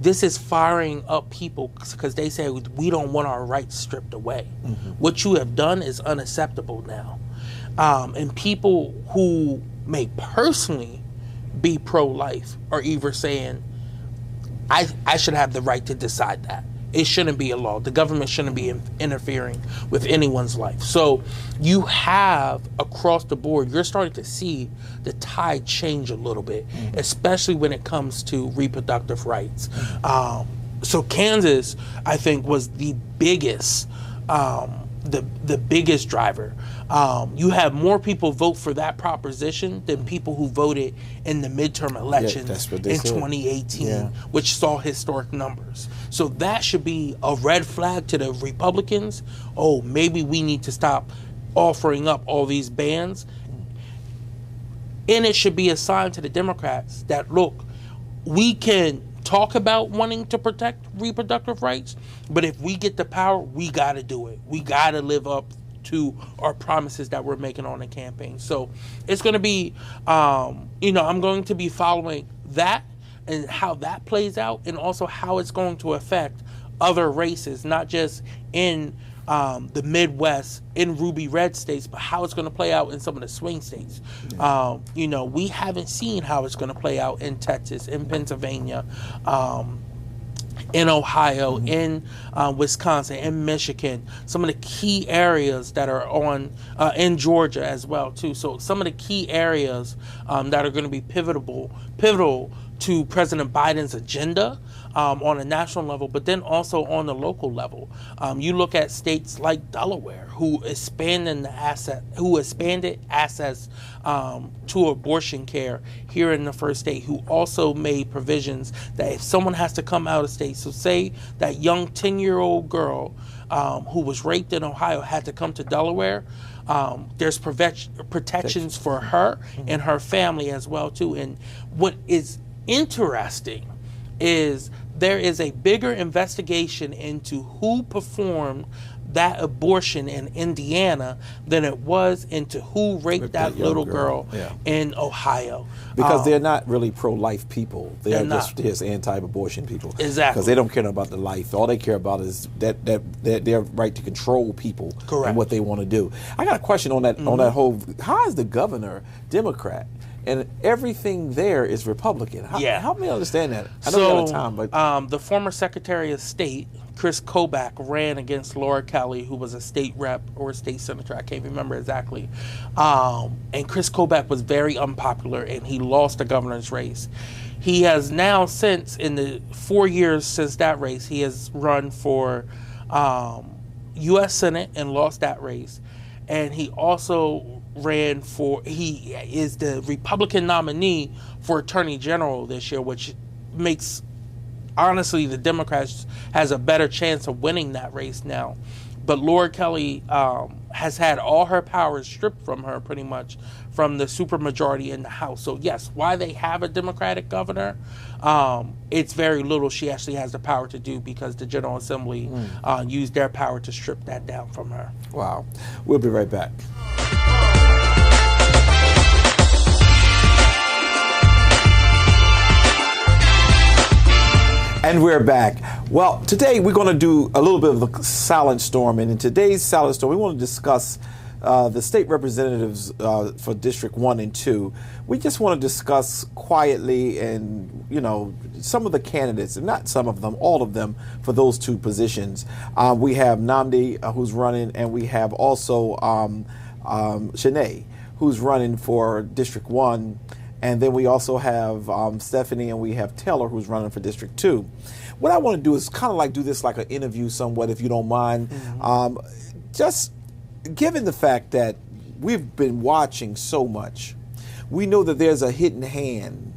this is firing up people because they say we don't want our rights stripped away. What you have done is unacceptable now. And people who may personally be pro-life are either saying, I should have the right to decide that. It shouldn't be a law. The government shouldn't be interfering with anyone's life. So you have, across the board, you're starting to see the tide change a little bit, especially when it comes to reproductive rights. So Kansas, I think, was the biggest the biggest driver. You have more people vote for that proposition than people who voted in the midterm elections
that's what
in
they said.
2018, which saw historic numbers. So that should be a red flag to the Republicans. Oh, maybe we need to stop offering up all these bans. And it should be a sign to the Democrats that, look, we can talk about wanting to protect reproductive rights, but if we get the power, we got to do it. We got to live up to our promises that we're making on the campaign. So it's going to be, I'm going to be following that and how that plays out, and also how it's going to affect other races, not just in the Midwest, in ruby red states, but how it's going to play out in some of the swing states. We haven't seen how it's going to play out in Texas, in Pennsylvania, in Ohio, in Wisconsin, in Michigan, some of the key areas that are in Georgia as well too. So some of the key areas that are going to be pivotal to President Biden's agenda on a national level, but then also on the local level. You look at states like Delaware, who expanded access to abortion care here in the first state, who also made provisions that if someone has to come out of state, so say that young 10-year-old girl who was raped in Ohio had to come to Delaware, there's protections for her and her family as well too. And what is interesting is there is a bigger investigation into who performed that abortion in Indiana than it was into who raped that little girl in Ohio.
Because they're not really pro-life people. They're
not.
just anti-abortion people.
Exactly.
Because they don't care about the life. All they care about is that their right to control people.
Correct.
And what they want to do. I got a question on that on that whole. How is the governor Democrat? And everything there is Republican. Help me understand that. I know you're out of time, but
the former Secretary of State, Chris Kobach, ran against Laura Kelly, who was a state rep or a state senator. I can't remember exactly. And Chris Kobach was very unpopular, and he lost the governor's race. He has now since, in the 4 years since that race, he has run for U.S. Senate and lost that race. And he also he is the Republican nominee for Attorney General this year, which makes, honestly, the Democrats has a better chance of winning that race now. But Laura Kelly has had all her powers stripped from her, pretty much, from the supermajority in the House. So yes, why they have a Democratic governor, it's very little she actually has the power to do, because the General Assembly used their power to strip that down from her.
Wow. We'll be right back. And we're back. Well, today we're going to do a little bit of a silent storm. And in today's silent storm, we want to discuss the state representatives for District 1 and 2. We just want to discuss quietly and, some of the candidates, and not some of them, all of them, for those two positions. We have Nnamdi, who's running, and we have also Shanae, who's running for District 1. And then we also have Stephanie, and we have Taylor, who's running for District 2. What I want to do is kind of like do this like an interview somewhat, if you don't mind. Just given the fact that we've been watching so much, we know that there's a hidden hand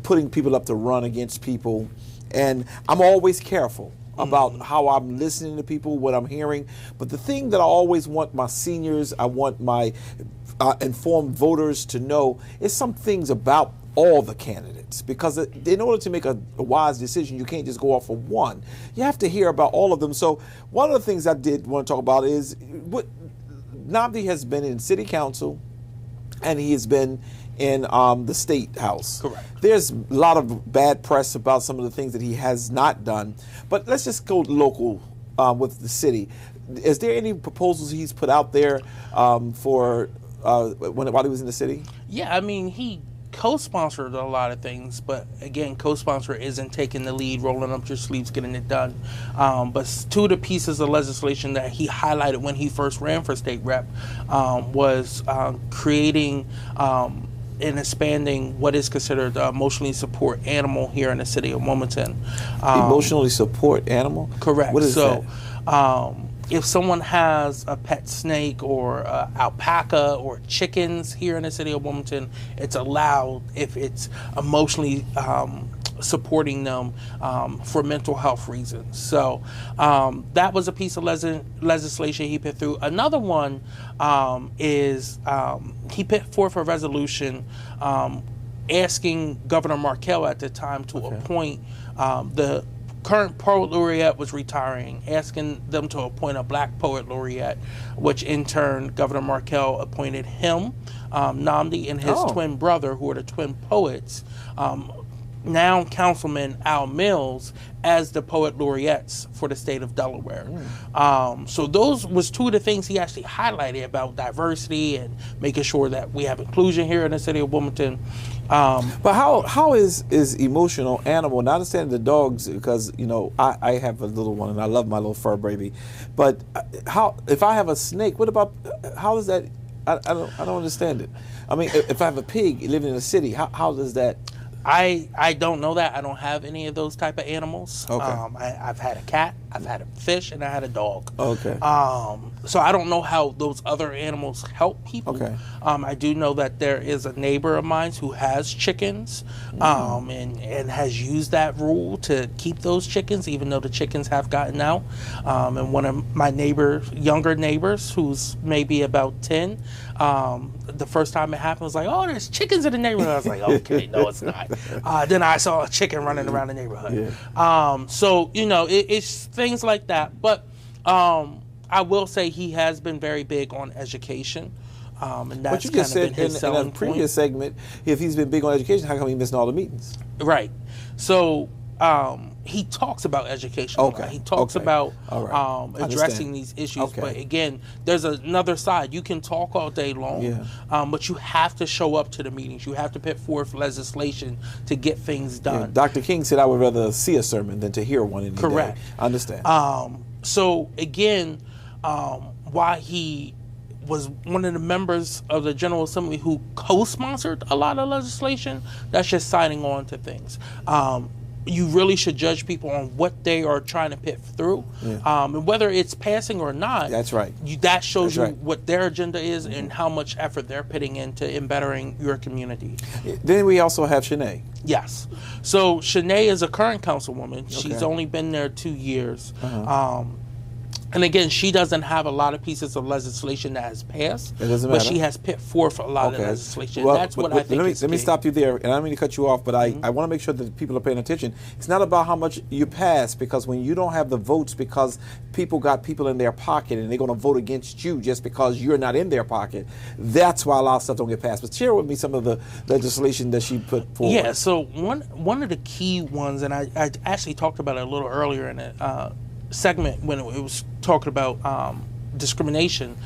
putting people up to run against people. And I'm always careful about how I'm listening to people, what I'm hearing. But the thing that I always want my seniors, I want my informed voters to know is some things about all the candidates, because in order to make a wise decision, you can't just go off of one. You have to hear about all of them. So one of the things I did want to talk about is what Nnamdi has been in city council, and he has been in the state house.
Correct.
There's a lot of bad press about some of the things that he has not done, but let's just go local with the city. Is there any proposals he's put out there for while he was in the city?
Yeah, I mean, he co-sponsored a lot of things, but again, co-sponsor isn't taking the lead, rolling up your sleeves, getting it done. But two of the pieces of legislation that he highlighted when he first ran for state rep was creating and expanding what is considered emotionally support animal here in the city of Wilmington.
Emotionally support animal?
Correct.
What is that?
if someone has a pet snake or alpaca or chickens here in the city of Wilmington, it's allowed if it's emotionally supporting them for mental health reasons. So that was a piece of legislation he put through. Another one is he put forth a resolution asking Governor Markell at the time to appoint the current poet laureate was retiring, asking them to appoint a black poet laureate, which in turn Governor Markell appointed him, Nnamdi, and his twin brother, who are the twin poets, now Councilman Al Mills, as the poet laureates for the state of Delaware. So those was two of the things he actually highlighted about diversity and making sure that we have inclusion here in the city of Wilmington.
But how is emotional animal? Not understanding the dogs, because you know I have a little one and I love my little fur baby. But how if I have a snake? What about how is that? I don't understand it. I mean, if I have a pig living in a city, how does that?
I don't know that. I don't have any of those type of animals.
Okay.
I've had a cat, I've had a fish, and I had a dog.
Okay.
So I don't know how those other animals help people.
Okay.
I do know that there is a neighbor of mine who has chickens, and has used that rule to keep those chickens, even though the chickens have gotten out. And one of my younger neighbors, who's maybe about 10, the first time it happened, was like, "Oh, there's chickens in the neighborhood." I was like, "Okay, no, it's not." Then I saw a chicken running around the neighborhood.
Yeah.
So you know, it's things like that. But I will say he has been very big on education, and that's
But you just said in a previous segment, if he's been big on education, how come he missing all the meetings?
Right. So he talks about education.
Okay.
He talks
Okay.
about
All right.
addressing these issues.
Okay.
But again, there's another side. You can talk all day long, but you have to show up to the meetings. You have to put forth legislation to get things done.
Yeah. Dr. King said, "I would rather see a sermon than to hear one any
Correct.
day." I understand.
So again, why he was one of the members of the General Assembly who co-sponsored a lot of legislation, that's just signing on to things. You really should judge people on what they are trying to put through, and whether it's passing or not.
That's right.
That shows
That's
you
right.
what their agenda is and how much effort they're putting into in bettering your community.
Then we also have Shanae.
Yes. So Shanae is a current councilwoman. She's only been there 2 years. And again, she doesn't have a lot of pieces of legislation that has passed,
It doesn't
but
matter.
she has put forth a lot of legislation.
Well,
That's what
but
I think is
let me
key.
stop you there, and I don't mean to cut you off, but I want to make sure that people are paying attention. It's not about how much you pass, because when you don't have the votes because people got people in their pocket and they're going to vote against you just because you're not in their pocket, that's why a lot of stuff don't get passed. But share with me some of the legislation that she put forward.
Yeah, so one of the key ones, and I actually talked about it a little earlier in a segment when it was talking about discrimination,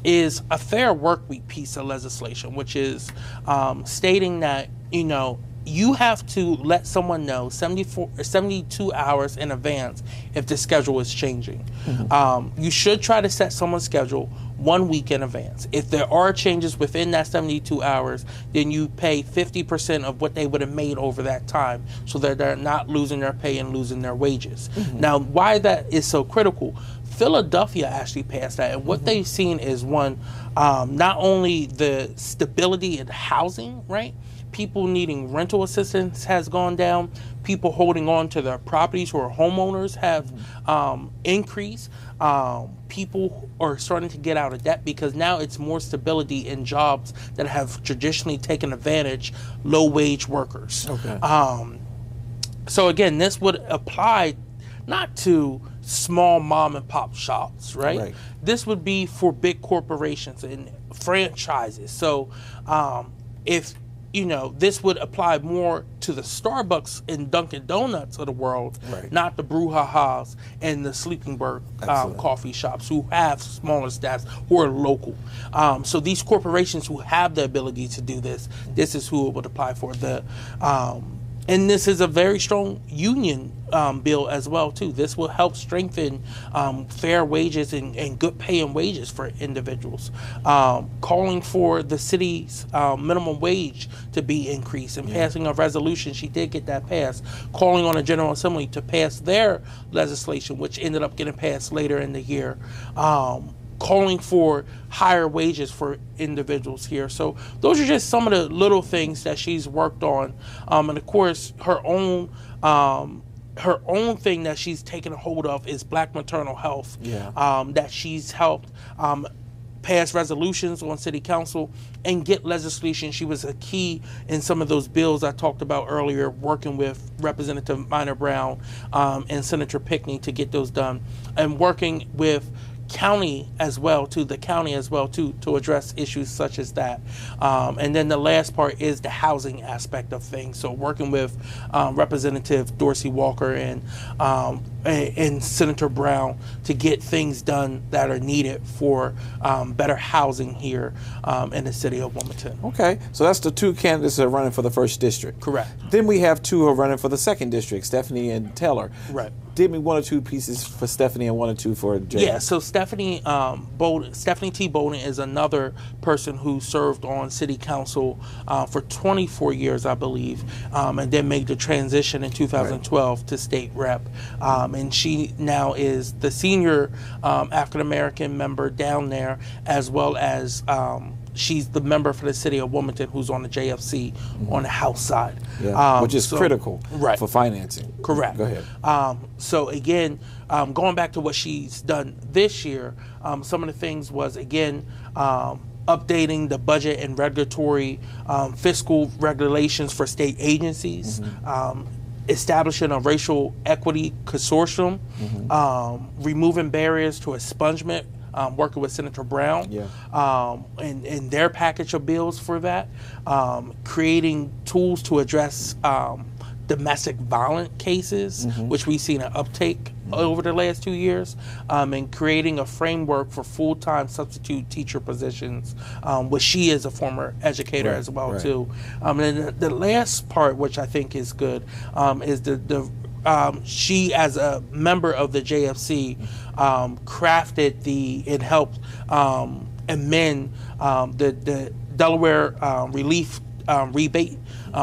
is a fair work week piece of legislation, which is stating that, you know, you have to let someone know 72 hours in advance if the schedule is changing. You should try to set someone's schedule 1 week in advance. If there are changes within that 72 hours, then you pay 50% of what they would have made over that time, so that they're not losing their pay and losing their wages. Now, why that is so critical, Philadelphia actually passed that, and what they've seen is not only the stability in housing, right? People needing rental assistance has gone down. People holding on to their properties who are homeowners have increased. People are starting to get out of debt because now it's more stability in jobs that have traditionally taken advantage low-wage workers.
Okay.
So again, this would apply not to small mom and pop shops, right? This would be for big corporations and franchises. So if you know, this would apply more to the Starbucks and Dunkin' Donuts of the world, not the brouhahas and the Sleeping Bird coffee shops who have smaller staffs who are local. So these corporations who have the ability to do this is who it would apply for. And this is a very strong union bill as well too. This will help strengthen fair wages and good pay and wages for individuals. Calling for the city's minimum wage to be increased and passing a resolution. She did get that passed. Calling on the General Assembly to pass their legislation, which ended up getting passed later in the year. Calling for higher wages for individuals here. So those are just some of the little things that she's worked on. And of course, her own thing that she's taken a hold of is Black maternal health. That she's helped pass resolutions on city council and get legislation. She was a key in some of those bills I talked about earlier, working with Representative Minor Brown and Senator Pickney to get those done, and working with the county as well to address issues such as that. And then the last part is the housing aspect of things. So working with Representative Dorsey Walker and Senator Brown to get things done that are needed for better housing here in the city of Wilmington.
Okay, so that's the two candidates that are running for the first district.
Correct.
Then we have two who are running for the second district, Stephanie and Taylor.
Right.
Give me one or two pieces for Stephanie and one or two for Jay.
Yeah, so Stephanie T. Bowden is another person who served on city council for 24 years, I believe, and then made the transition in 2012 to state rep. And she now is the senior African-American member down there, as well as she's the member for the city of Wilmington who's on the JFC on the House side.
Which is critical for financing.
Correct.
Go ahead.
So again, going back to what she's done this year, some of the things was, again, updating the budget and regulatory fiscal regulations for state agencies, establishing a racial equity consortium, removing barriers to expungement, working with Senator Brown and their package of bills for that, creating tools to address domestic violent cases, which we've seen an uptake over the last 2 years, and creating a framework for full-time substitute teacher positions, which she is a former educator as well too. And the last part, which I think is good, is she, as a member of the JFC, crafted and helped amend the Delaware relief rebate,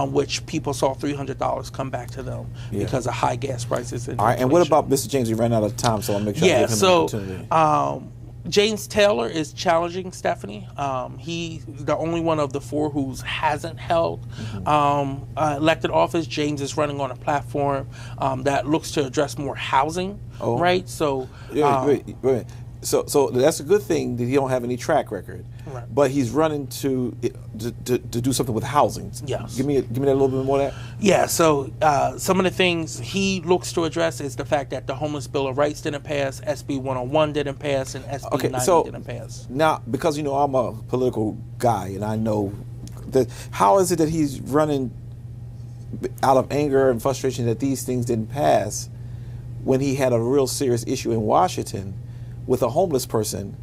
which people saw $300 come back to them because of high gas prices. And
all right, and what about Mr. James? We ran out of time, so I'll make sure I give him an opportunity.
James Taylor is challenging Stephanie. He's the only one of the four who hasn't held elected office. James is running on a platform that looks to address more housing, right? So,
wait. So that's a good thing that he don't have any track record, but he's running to do something with housing.
Yes.
Give me that a little bit more of that.
Yeah. So some of the things he looks to address is the fact that the Homeless Bill of Rights didn't pass, SB 101 didn't pass, and SB 90 didn't pass.
Now, because I'm a political guy and I know that, how is it that he's running out of anger and frustration that these things didn't pass when he had a real serious issue in Washington with a homeless person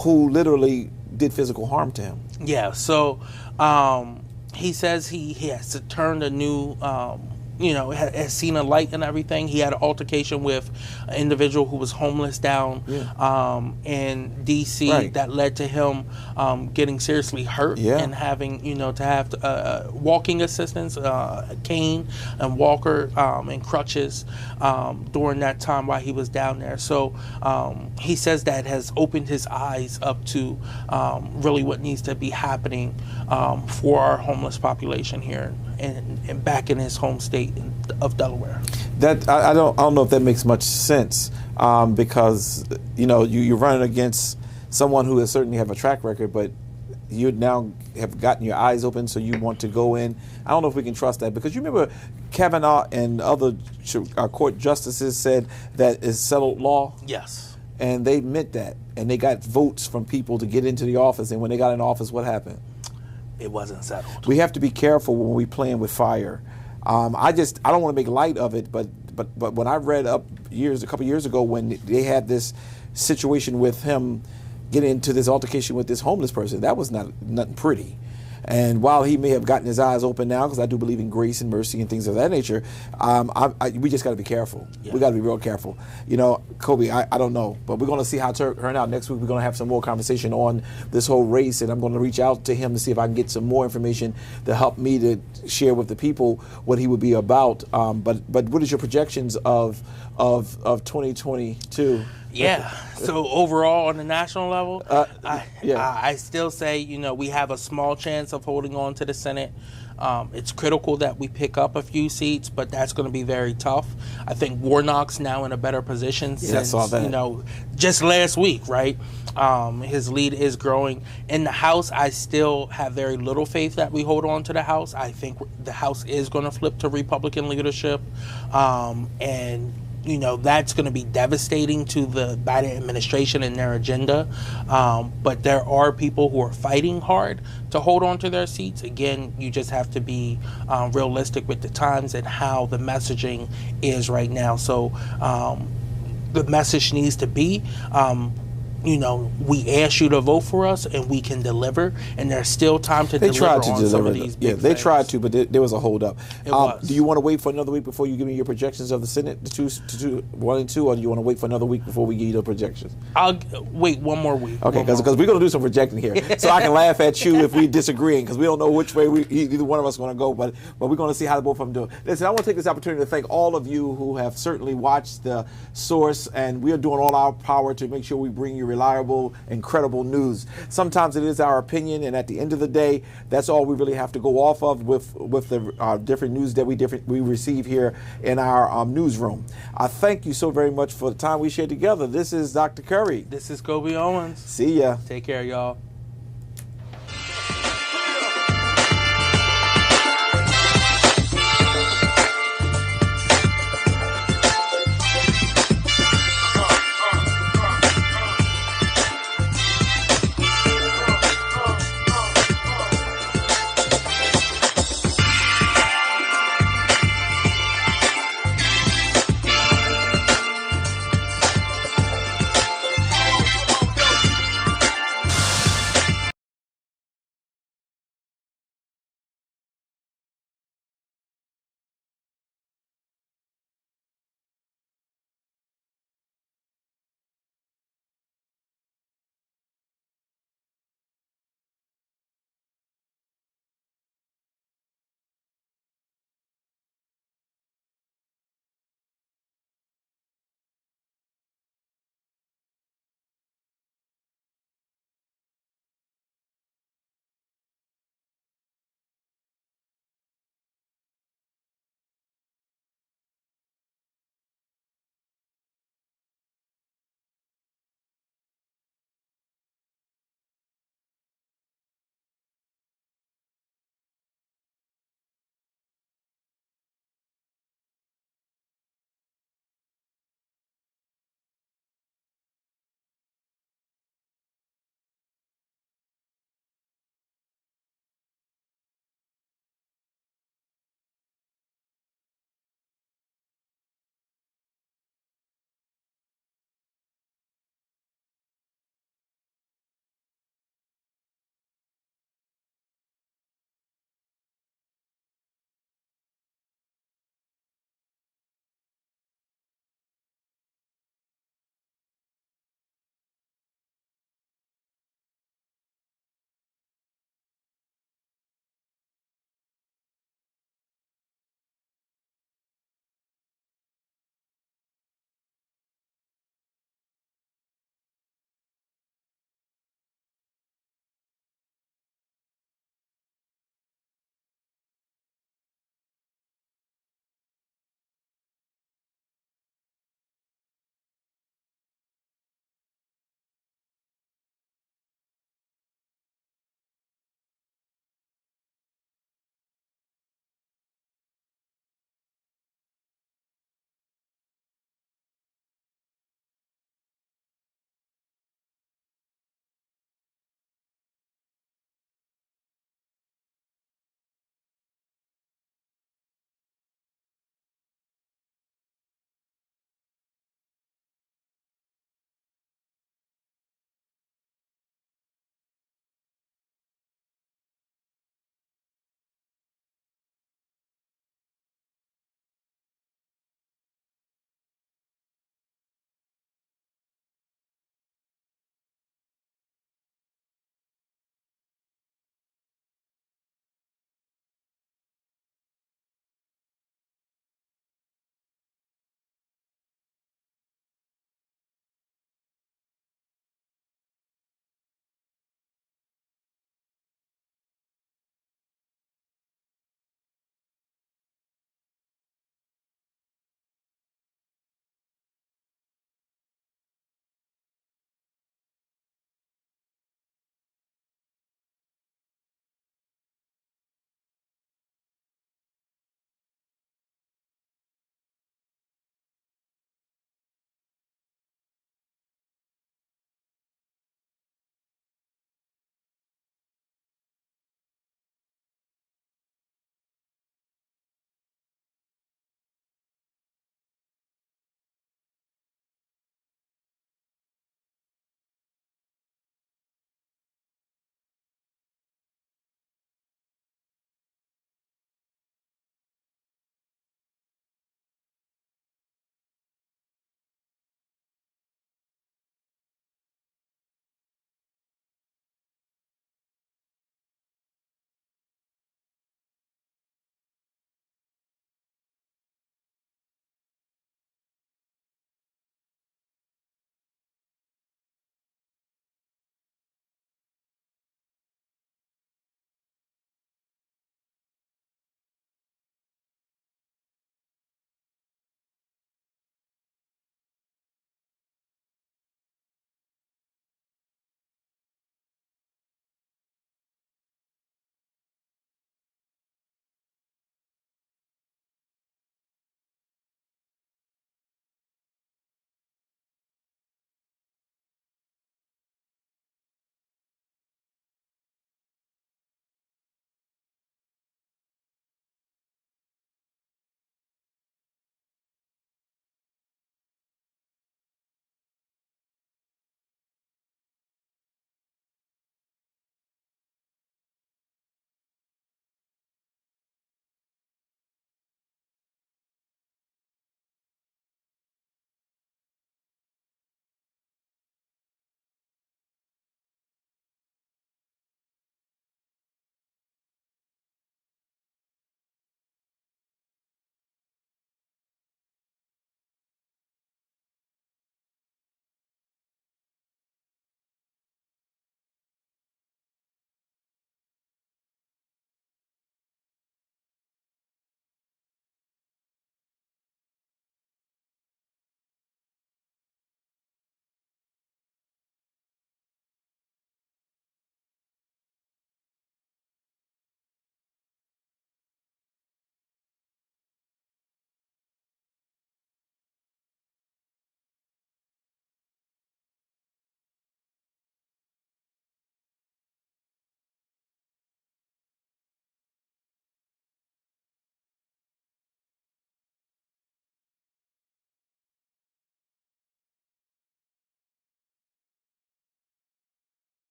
who literally did physical harm to him?
Yeah, so he says he has to turn a new, has seen a light and everything. He had an altercation with an individual who was homeless down in D.C. that led to him getting seriously hurt and having, to have walking assistance, cane and walker and crutches during that time while he was down there. So he says that has opened his eyes up to really what needs to be happening for our homeless population here and back in his home state of Delaware.
That I don't know if that makes much sense, because you're running against someone who has certainly have a track record, but you now have gotten your eyes open, so you want to go in. I don't know if we can trust that, because you remember Kavanaugh and other court justices said that it's settled law.
Yes.
And they meant that, and they got votes from people to get into the office, and when they got in office, what happened?
It wasn't settled. We
have to be careful when we playing with fire. I don't want to make light of it, but when I read up a couple years ago when they had this situation with him getting into this altercation with this homeless person, that was nothing pretty. And while he may have gotten his eyes open now, because I do believe in grace and mercy and things of that nature, we just got to be careful.
Yeah.
We got to be real careful. You know, Kobe, I don't know, but we're going to see how it turn out next week. We're going to have some more conversation on this whole race, and I'm going to reach out to him to see if I can get some more information to help me to share with the people what he would be about. But what is your projections of 2022?
Yeah. So overall, on the national level,
yeah.
I still say, you know, we have a small chance of holding on to the Senate. It's critical that we pick up a few seats, but that's going to be very tough. I think Warnock's now in a better position since,
I saw that.
you know, just last week, right? His lead is growing. In the House, I still have very little faith that we hold on to the House. I think the House is going to flip to Republican leadership, and you know, that's going to be devastating to the Biden administration and their agenda. But there are people who are fighting hard to hold on to their seats. Again, you just have to be realistic with the times and how the messaging is right now. So the message needs to be, you know, we ask you to vote for us and we can deliver, and there's still time to deliver on some of these big
they
things.
tried to, but there was a hold up.
It was.
Do you want to wait for another week before you give me your projections of the Senate, the 1 and 2, or do you want to wait for another week before we give you the projections?
I'll wait one more week.
Okay, because we're going to do some projecting here, so I can laugh at you if we disagreeing, because we don't know which way either one of us is going to go, but we're going to see how both of them do it. Listen, I want to take this opportunity to thank all of you who have certainly watched The Source, and we are doing all our power to make sure we bring you reliable, incredible news. Sometimes it is our opinion, and at the end of the day, that's all we really have to go off of with the different news that we receive here in our newsroom. I thank you so very much for the time we shared together. This is Dr. Curry.
This is Kobe Owens.
See ya.
Take care, y'all.